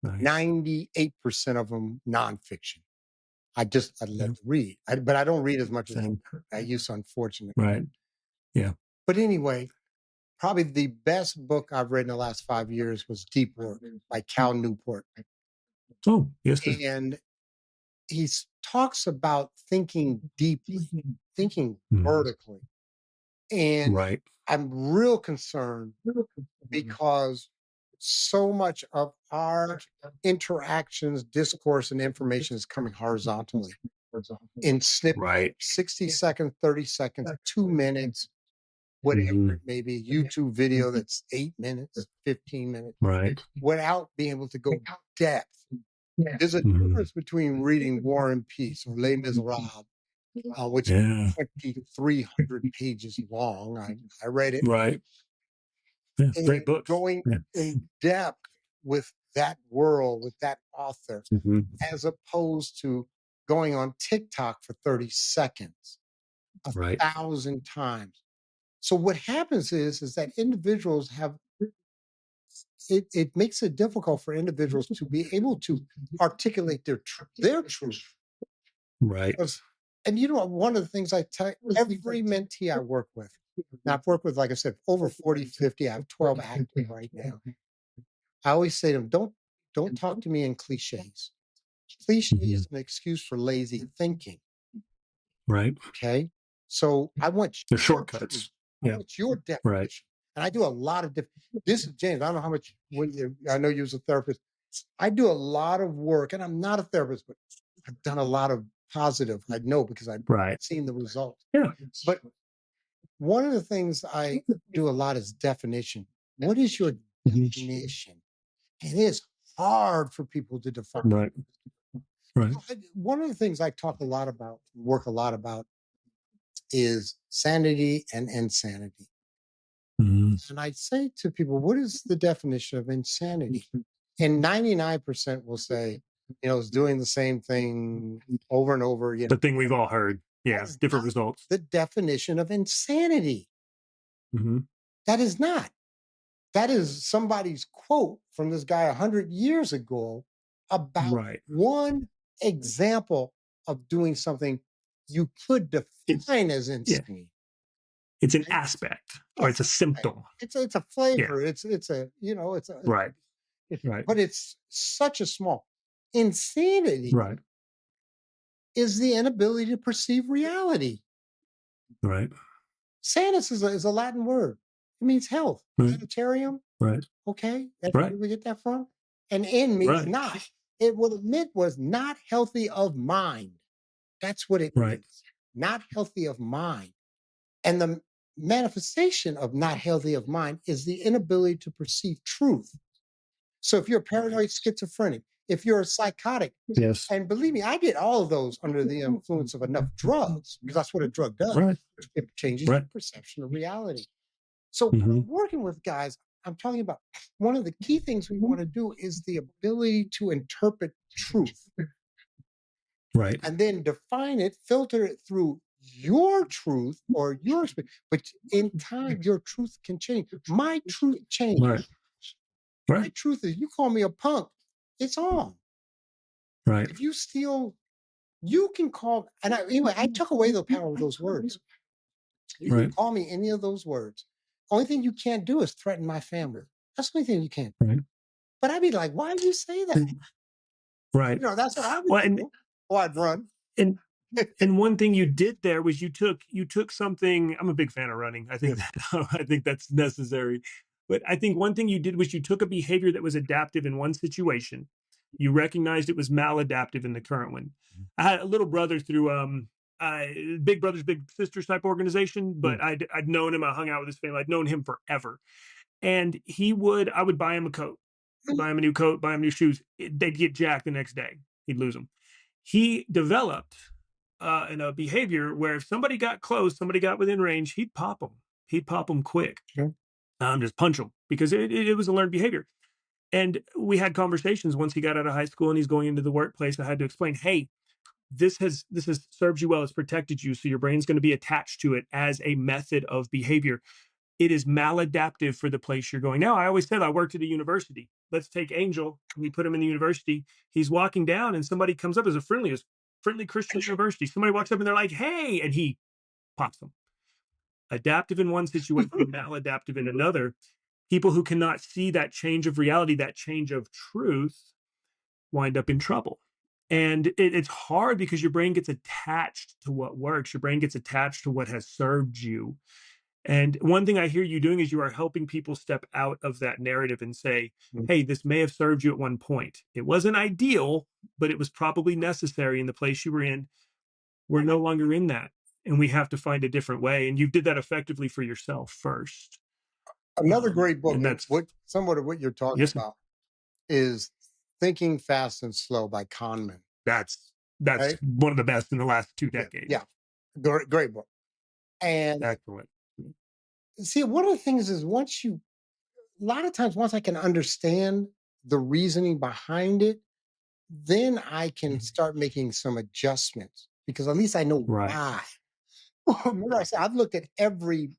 nice. 98% of them nonfiction. I Yeah, love to read, but I don't read as much as same. I used to, unfortunately. Right. Yeah. But anyway, probably the best book I've read in the last 5 years was Deep Work by Cal Newport. Oh, yes, sir. And he talks about thinking deeply, thinking Mhm. vertically. And Right. I'm real concerned because so much of our interactions, discourse, and information is coming horizontally in snippets, Right. 60 seconds, 30 seconds, 2 minutes, whatever Mhm. it may be, YouTube video that's 8 minutes, 15 minutes, Right. without being able to go depth. There's a Mhm. difference between reading War and Peace or Les Miserables which is Yeah. 2,300 pages long. I read it, Right. Yeah. and Great books. going Yeah. in depth with that world, with that author, Hmm. as opposed to going on TikTok for 30 seconds a Right. thousand times. So what happens is that individuals have it makes it difficult for individuals to be able to articulate their truth. Right. 'Cause- And one of the things I tell every mentee I work with, now I've worked with, like I said, over 40, 50, I have 12 active right now. I always say to them, don't talk to me in cliches. Cliche Hmm. is an excuse for lazy thinking. Right. Okay. So I want The your truth. shortcuts. I Yeah. want your Right. definition. And I do a lot of this is James. I don't know how much I know you as a therapist. I do a lot of work, and I'm not a therapist, but I've done a lot of positive. I know because I've Right. seen the results. Yeah. But one of the things I do a lot is definition. What is your Mhm. definition? It is hard for people to define. Right. Right. One of the things I talk a lot about, work a lot about, is sanity and insanity. Mhm. And I say to people, what is the definition of insanity? And 99% will say, it's doing the same thing over and over. The thing we've all heard. That Yeah. is Different not results. the definition of insanity. Hmm. That is not. That is somebody's quote from this guy 100 years ago about Right. one example of doing something you could It's define as yeah. insane. It's an Right? aspect or Yeah, it's a right. symptom. It's a Yeah. flavor. It's a Right. Right. but it's such a small. Insanity Right. is the inability to perceive reality. Right. Sanus is a Latin word. It means health. Right. Sanitarium, Right. okay, that's Right. where we get that from. And in means Right. not. It what it meant was not healthy of mind. That's what it Right. means. Not healthy of mind. And the manifestation of not healthy of mind is the inability to perceive truth. So if you're paranoid schizophrenic, if you're a psychotic, Yes. and believe me, I did all of those under the influence of enough drugs because that's what a drug does. Right. It changes Right. your perception of reality. So when Hmm. I'm working with guys, I'm talking about one of the key things we want to do is the ability to interpret truth Right. and then define it, filter it through your truth or your experience. But in time, your truth can change. My truth changed. Right. My Right. truth is you call me a punk, it's on. Right. If you steal, you can call, and anyway, I took away the power of those words. You can Right. call me any of those words. Only thing you can't do is threaten my family. That's the only thing you can't. Right. But I'd be like, why did you say that? Right. That's what I would Well, do. Oh, I'd run. and and one thing you did there was you took something. I'm a big fan of running. I think Yes. that I think that's necessary. But I think one thing you did was you took a behavior that was adaptive in one situation. You recognized it was maladaptive in the current one. I had a little brother through Big Brothers Big Sisters type organization, Mm. but I'd known him. I hung out with his family. I'd known him forever, and I would buy him a coat, buy him a new coat, buy him new shoes. They'd get jacked the next day. He'd lose them. He developed in a behavior where if somebody got close, somebody got within range, he'd pop them. He'd pop them quick. Sure. Just punch them because it was a learned behavior. And we had conversations once he got out of high school and he's going into the workplace. I had to explain, hey, this has served you well. It's protected you. So your brain's going to be attached to it as a method of behavior. It is maladaptive for the place you're going. Now, I always said I worked at a university. Let's take Angel. We put him in the university. He's walking down and somebody comes up as a friendly Christian university. Somebody walks up and they're like, hey, and he pops them. Adaptive in one situation, maladaptive in another. People who cannot see that change of reality, that change of truth, wind up in trouble. And it's hard because your brain gets attached to what works. Your brain gets attached to what has served you. And one thing I hear you doing is you are helping people step out of that narrative and say, Mm. hey, this may have served you at one point. It wasn't ideal, but it was probably necessary in the place you were in. We're no longer in that. And we have to find a different way. And you did that effectively for yourself first. Another great book, And and that's, what somewhat of what you're talking yes, about is Thinking Fast and Slow by Kahneman. that's Right? one of the best in the last two Yeah. decades. Yeah. Great book. And Excellent. see, one of the things is a lot of times, once I can understand the reasoning behind it, then I can Mhm. start making some adjustments because at least I know Right. why. Remember, I said I've looked at everything.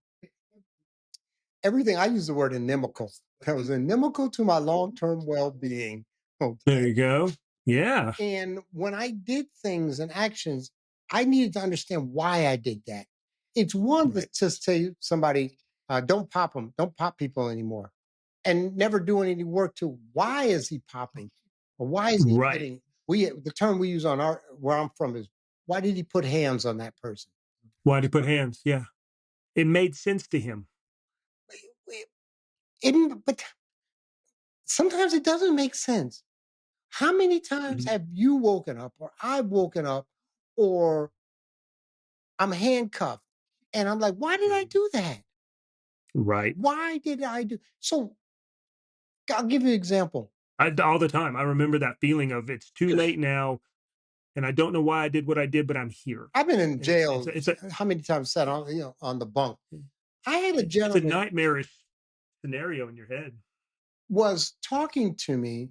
I use the word inimical. That was inimical to my long-term well-being. There Okay. you go. Yeah. And when I did things and actions, I needed to understand why I did that. It's one to Right. just say somebody, don't pop them, don't pop people anymore, and never doing any work to why is he popping, or why is he Right. hitting? The term we use on our where I'm from is why did he put hands on that person? Why'd he put hands? Yeah. It made sense to him. It- but sometimes it doesn't make sense. How many times Mhm. have you woken up, or I've woken up, or I'm handcuffed, and I'm like, why did I Mhm. do that? Right. Why did I do? So I'll give you an example. All the time. I remember that feeling of it's too late now, and I don't know why I did what I did, but I'm here. I've been in And jail. it's a How many times sat on on the bunk? I had a it's a gentleman nightmarish scenario in your head. was talking to me.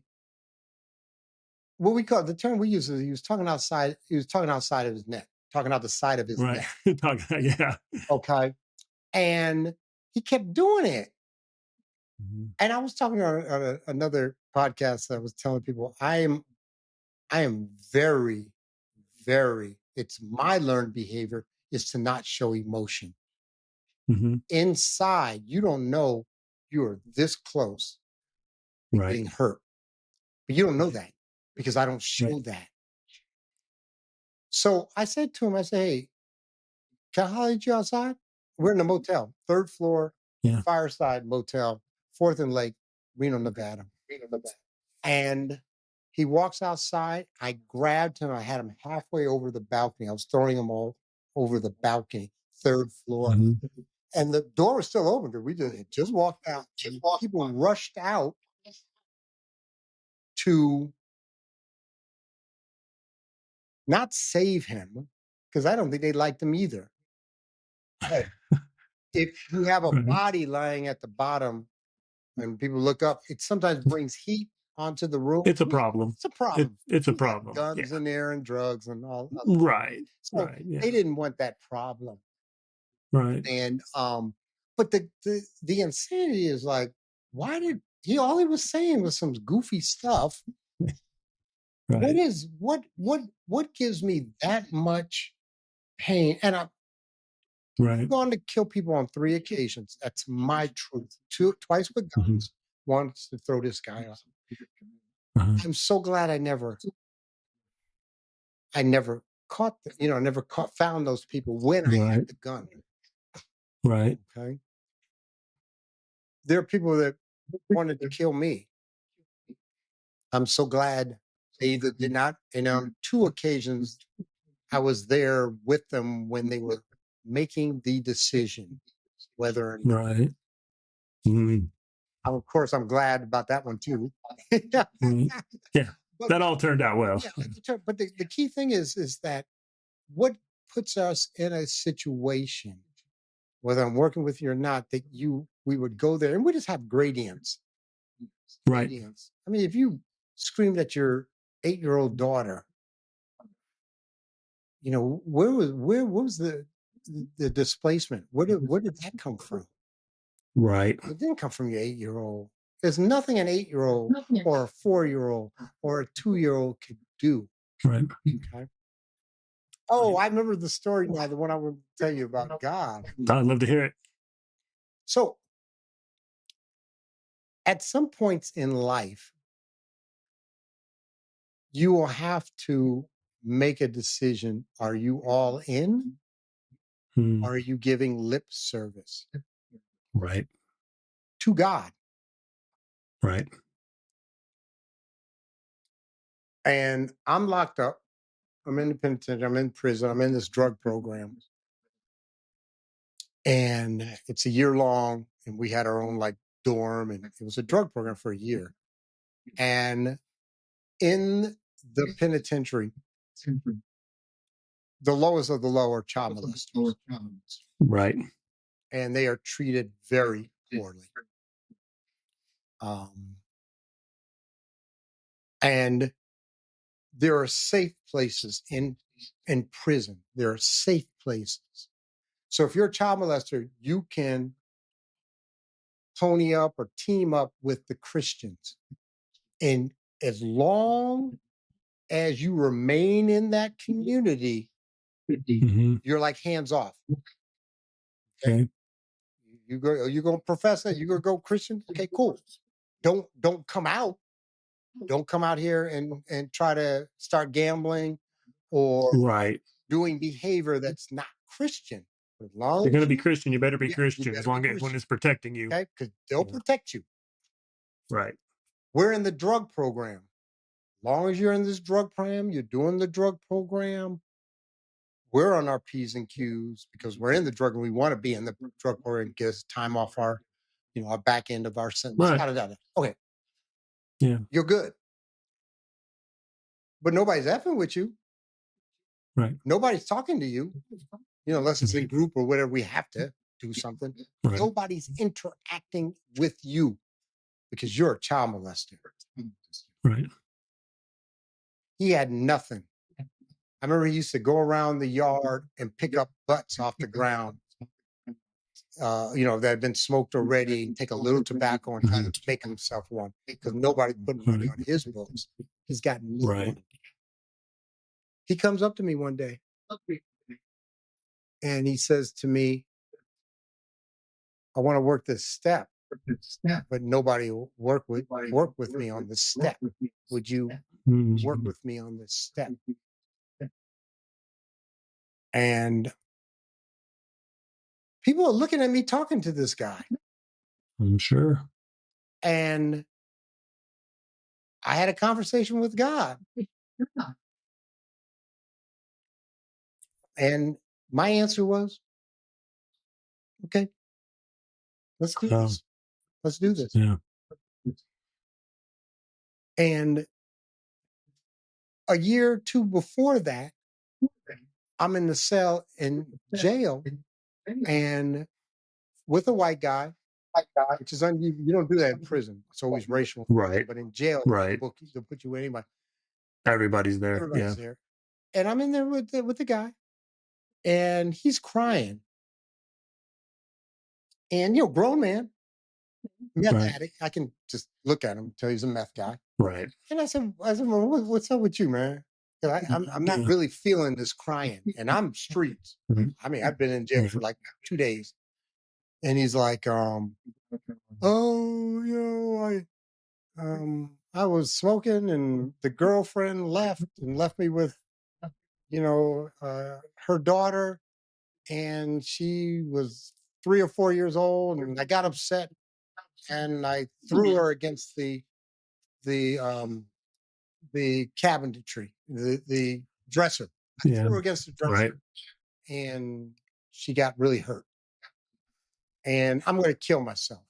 What we call the term we use is he was talking outside. He was talking outside of his neck, talking out the side of his Right. neck. Yeah. Okay, and he kept doing it. Mhm. And I was talking on another podcast that I was telling people I am very, very. It's my learned behavior is to not show emotion Mhm. inside. You don't know you're this close to Right. getting hurt, but you don't know Right. that because I don't Right. show that. So I said to him, I said, "Hey, can I holler at you outside? We're in a motel, third floor, Yeah. fireside motel, Fourth and Lake, Reno, Nevada." And he walks outside. I grabbed him. I had him halfway over the balcony. I was throwing him all over the balcony, third floor. Mhm. And the door was still open because we just walked out. And people rushed out to not save him because I don't think they liked him either. But if you have a Right. body lying at the bottom and people look up, it sometimes brings heat onto the room. It's a problem. It's a problem. It's a You got problem. guns Yeah. in there and drugs and all other stuff. Right. So Right. they Yeah. didn't want that problem. Right. And but the insanity is like, why did he all he was saying was some goofy stuff. Right. What gives me that much pain? And I've Right. gone to kill people on 3 occasions. That's my truth. Twice with Mhm. guns, once to throw this guy off. Uh-huh. I'm so glad I never caught I never found those people when I had Right. the gun. Right. Okay. There are people that wanted to kill me. I'm so glad they either did not, and on 2 occasions I was there with them when they were making the decision whether or not. Right. Mhm. Of course, I'm glad about that one too. Yeah. Mhm. Yeah. But That all turned out well. yeah, but the key thing is that what puts us in a situation, whether I'm working with you or not, that we would go there and we just have gradients. Right. Gradients. I mean, if you screamed at your 8-year-old daughter, where was the displacement? Where did that come from? Right. It didn't come from your 8-year-old. There's nothing an 8-year-old or a 4-year-old or a 2-year-old could do. Right. Okay. Oh, Right. I remember the story now, the one I would tell you about God. I'd love to hear it. So at some points in life, you will have to make a decision. Are you all in? Mm. Or are you giving lip service Right. to God? Right. And I'm locked up. I'm in the penitentiary. I'm in prison. I'm in this drug program. And it's a year long. And we had our own like dorm. And it was a drug program for a year. And in the penitentiary, the lowest of the low are child molesters, Right. and they are treated very poorly. And there are safe places in prison. There are safe places. So if you're a child molester, you can pony up or team up with the Christians. And as long as you remain in that community, Mhm. you're like hands off. Okay. You go, are you going to profess that? You going to go Christian? Okay, cool. Don't come out. Don't come out here and try to start gambling or Right. doing behavior that's not Christian. As long You're as going to be you, Christian. You better be yeah, you Christian as better be long as when Christian, it's protecting you. okay? Because they'll Yeah. protect you. Right. We're in the drug program. As long as you're in this drug program, you're doing the drug program. We're on our P's and Q's because we're in the drug and we want to be in the drug program, get us time off our, our back end of our sentence. Right. Okay, Yeah. you're good. But nobody's effing with you. Right. Nobody's talking to you, unless it's in group or whatever, we have to do something. Right. Nobody's interacting with you because you're a child molester. Right. He had nothing. I remember he used to go around the yard and pick up butts off the ground, that had been smoked already, and take a little tobacco and try to make himself one because nobody put money on his books. He's got no Right. money. He comes up to me one day and he says to me, I want to work this step, but nobody will work with me on this step. Would you work with me on this step? And people are looking at me talking to this guy. I'm sure. And I had a conversation with God. And my answer was, okay, let's do this. Let's do this. Yeah. And a year or two before that, I'm in the cell in jail and with a white guy, which is you don't do that in prison. It's always racial. Right. But in jail, Right. they'll put you with anybody. Everybody's there. Everybody's Yeah. there. And I'm in there with the guy and he's crying. And, grown man, meth Right. addict. I can just look at him and tell he's a meth guy. Right. And I said, well, what's up with you, man? 'Cause I'm not really feeling this crying. And I'm streets. Mhm. I mean, I've been in jail for like 2 days. And he's like, oh, I was smoking and the girlfriend left me with, her daughter. And she was 3 or 4 years old. And I got upset and I threw her against the cabinetry, the dresser. I Yeah. threw her against the dresser, Right. and she got really hurt. And I'm going to kill myself.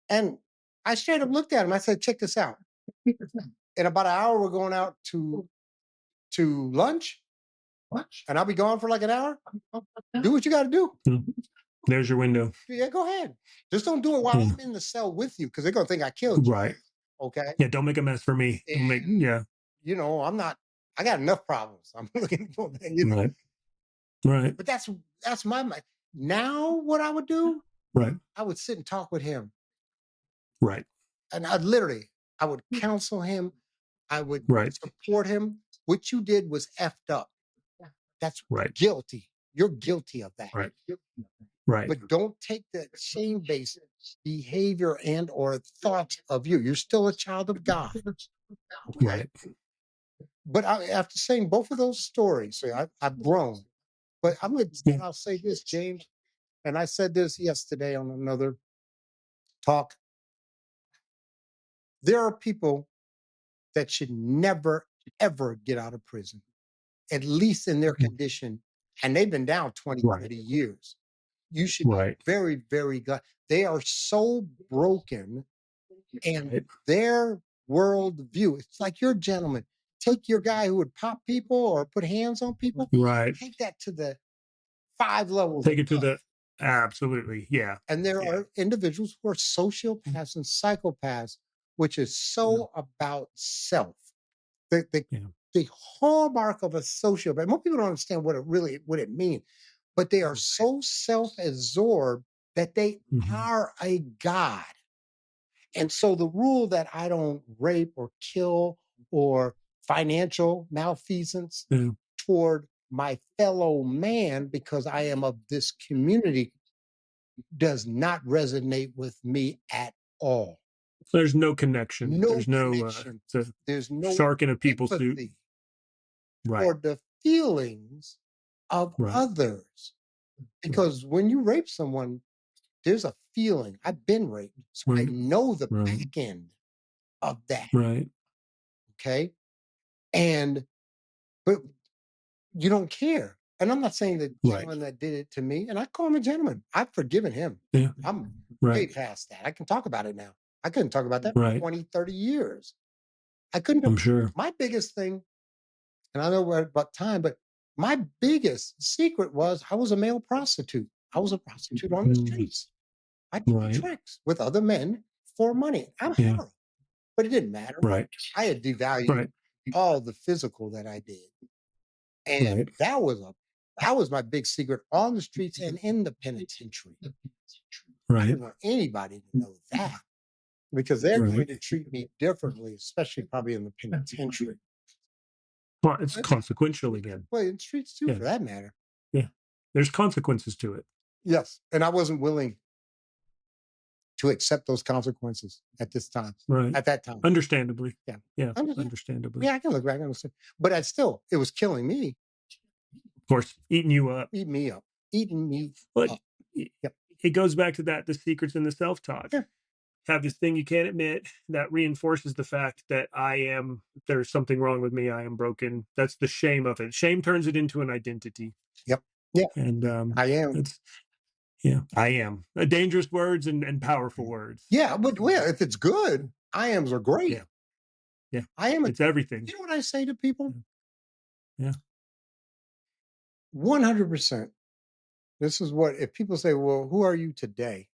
And I straight up looked at him. I said, "Check this out. In about an hour, we're going out to lunch, and I'll be gone for like an hour. Do what you got to do. There's your window. Yeah, go ahead. Just don't do it while I'm in the cell with you, because they're going to think I killed you. Right. Okay. Yeah. Don't make a mess for me. Yeah. I'm not. I got enough problems. I'm looking for Right. Right. But that's my mind. Now, what I would do, Right. I would sit and talk with him, Right. and I would counsel him. I would Right. support him. What you did was effed up. That's Right. guilty. You're guilty of that. Right. Right. But don't take that shame-based behavior and or thoughts of you. You're still a child of God. Okay? Right. But after saying both of those stories, so I've grown. But I'll say this, James, and I said this yesterday on another talk. There are people that should never, ever get out of prison, at least in their condition. And they've been down 20, 30 years. You should be very, very glad. They are so broken and their worldview, it's like you're a gentleman. take your guy who would pop people or put hands on people, Right. take that to the 5 levels Take it to above. the absolutely. Yeah. And there Yeah. are individuals who are sociopaths and psychopaths, which is so about self. The, the, Yeah. the hallmark of a sociopath, most people don't understand what it means, but they are so self-absorbed that they Mhm. are a god. And so the rule that I don't rape or kill or financial malfeasance Yeah. toward my fellow man because I am of this community does not resonate with me at all. There's no connection. No There's no connection. it's a There's no shark in a people suit. empathy Right. for the feelings of Right. others. Right. Because when you rape someone, there's a feeling. I've been raped, so I Right. know the Right. back end of that. Right. Okay. And but you don't care. And I'm not saying the Right. gentleman that did it to me, and I call him a gentleman. I've forgiven him. Yeah. I'm way Right. past that. I can talk about it now. I couldn't talk about that for Right. 20, 30 years. I couldn't have. I'm sure. My biggest thing, and I know we're about time, but my biggest secret was I was a male prostitute. I was a prostitute on the Mm. streets. I did Right. tricks with other men for money. I'm Yeah. hetero, but it didn't matter. Right. I had devalued Right. all the physical that I did. And Right. that was my big secret on the streets and in the penitentiary. I Right. didn't want anybody to know that because they're going Right. to treat me differently, especially probably in the penitentiary. Well, it's consequential again. Well, in streets too, Yeah. for that matter. Yeah. There's consequences to it. Yes. And I wasn't willing to accept those consequences at this time, Right. at that time. Understandably. Yeah. Yeah. Understand. Understandably. Yeah, I can look back and understand. But it was killing me, Of course, eating you up. eating me up, eating me But up. it Yep. it goes back to that the secrets in the self-talk. Yeah. Have this thing you can't admit that reinforces the fact that there's something wrong with me. I am broken. That's the shame of it. Shame turns it into an identity. Yep. Yeah, And I am. it's, yeah, I am. Dangerous words and powerful words. Yeah, but well, if it's good, I ams are great. Yeah. Yeah. I am. It's everything. You know what I say to people? Yeah. 100%. This is what, if people say, well, who are you today?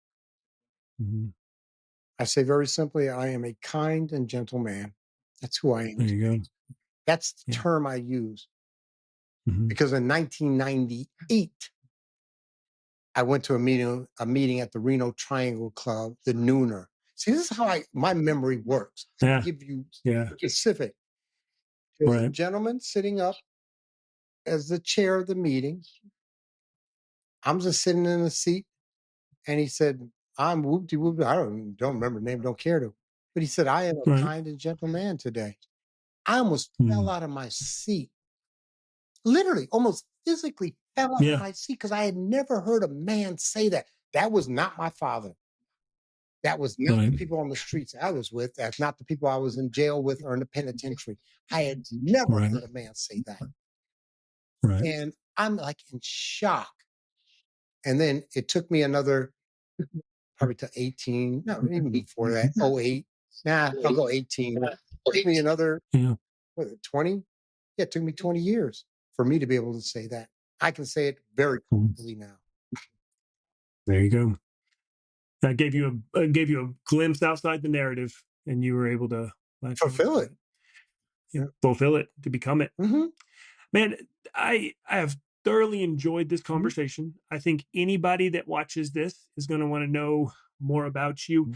Mhm. I say very simply, I am a kind and gentle man. That's who I am. There you go. That's the Yeah. term I use Mhm. because in 1998, I went to a meeting at the Reno Triangle Club, the Nooner. See, this is how my memory works. I Yeah. give you Yeah. specific. There's a Right. gentleman sitting up as the chair of the meeting. I'm just sitting in the seat, and he said, "I'm whoop de whoop." I don't remember the name, don't care to. But he said, "I am a Right. kind and gentle man today." I almost fell Mm. out of my seat, literally, almost physically fell out of Yeah. my seat because I had never heard a man say that. That was not my father. That was not the Right. people on the streets I was with. That's not the people I was in jail with or in the penitentiary. I had never Right. heard a man say that. Right. And I'm like in shock. And then it took me another probably to 18, no, even before that, 08. Nah, I'll go 18. It took me another, Yeah. 20? Yeah, it took me 20 years for me to be able to say that. I can say it very Mm. comfortably now. There you go. That gave you a glimpse outside the narrative, and you were able to latch on Fulfill to it. it. Yeah. Fulfill it to become it. Mm-hmm. Man, I have thoroughly enjoyed this Mm-hmm. conversation. I think anybody that watches this is going to want to know more about you. Mm-hmm.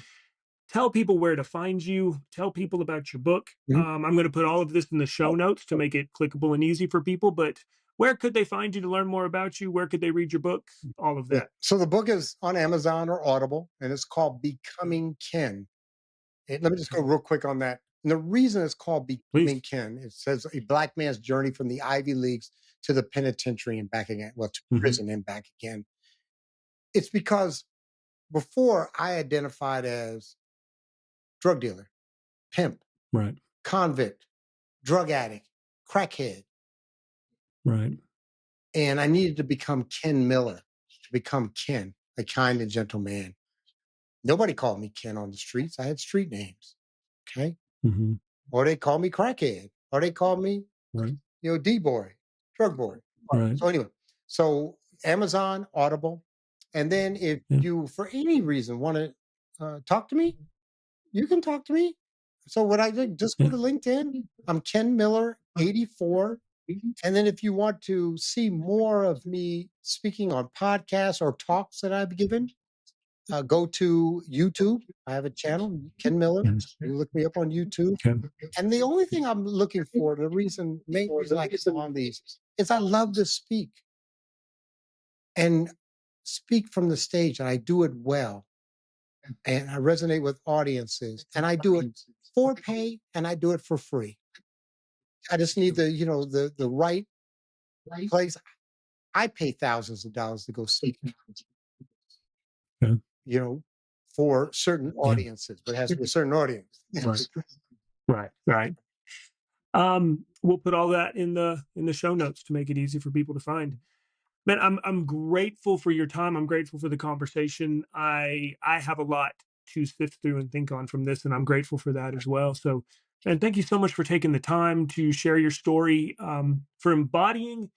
Tell people where to find you. Tell people about your book. Mm-hmm. I'm going to put all of this in the show notes to make it clickable and easy for people. But where could they find you to learn more about you? Where could they read your book? All of Yeah. that. So the book is on Amazon or Audible, and it's called Becoming Ken. And let me just go real quick on that. And the reason it's called Becoming Please. Ken, it says a black man's journey from the Ivy Leagues to the penitentiary and back again, well, to Mhm. prison and back again. It's because before I identified as drug dealer, pimp, Right. convict, drug addict, crackhead, Right. and I needed to become Ken Miller, to become Ken, a kind and gentle man. Nobody called me Ken on the streets. I had street names. Okay. Mhm. Or they called me crackhead, or they call me, Right. D boy, drug boy. Right. So anyway, so Amazon, Audible, and then if Yeah. you for any reason want to talk to me, you can talk to me. So what I did, just go Yeah. to LinkedIn. I'm Ken Miller, 84. And then if you want to see more of me speaking on podcasts or talks that I've given, go to YouTube. I have a channel, Ken Miller. Yes. You look me up on YouTube. Okay. And the only thing I'm looking for, main reason I come on these is I love to speak and speak from the stage, and I do it well. And I resonate with audiences, and I do it for pay and I do it for free. I just need the right place. I pay thousands of dollars to go speak, Okay. you know, for certain Yeah. audiences, but it has to be a certain audience. Right. Right. Right. We'll put all that in the show notes to make it easy for people to find. Man, I'm grateful for your time. I'm grateful for the conversation. I have a lot to sift through and think on from this, and I'm grateful for that as well. So, and thank you so much for taking the time to share your story, for embodying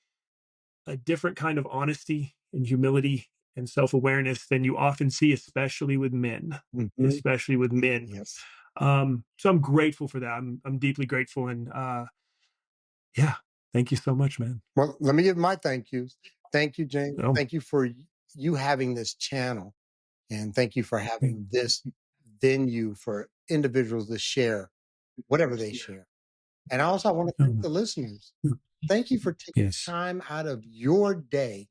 a different kind of honesty and humility and self awareness than you often see, especially with men, Mhm. especially with men. Yes. So I'm grateful for that. I'm deeply grateful, and yeah, thank you so much, man. Well, let me give my thank yous. Thank you, James. Oh, Thank you for you having this channel, and thank you for mm, having this venue for individuals to share whatever they share. And also, I want to thank oh, the listeners. mm, Thank you for taking yes. time out of your day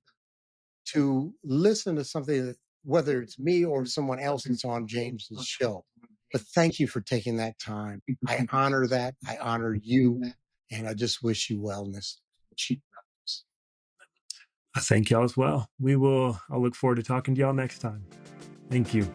to listen to something that, whether it's me or someone else that's on James's show. But thank you for taking that time. I honor that. I honor you. And I just wish you wellness. I thank y'all as well. I'll look forward to talking to y'all next time. Thank you.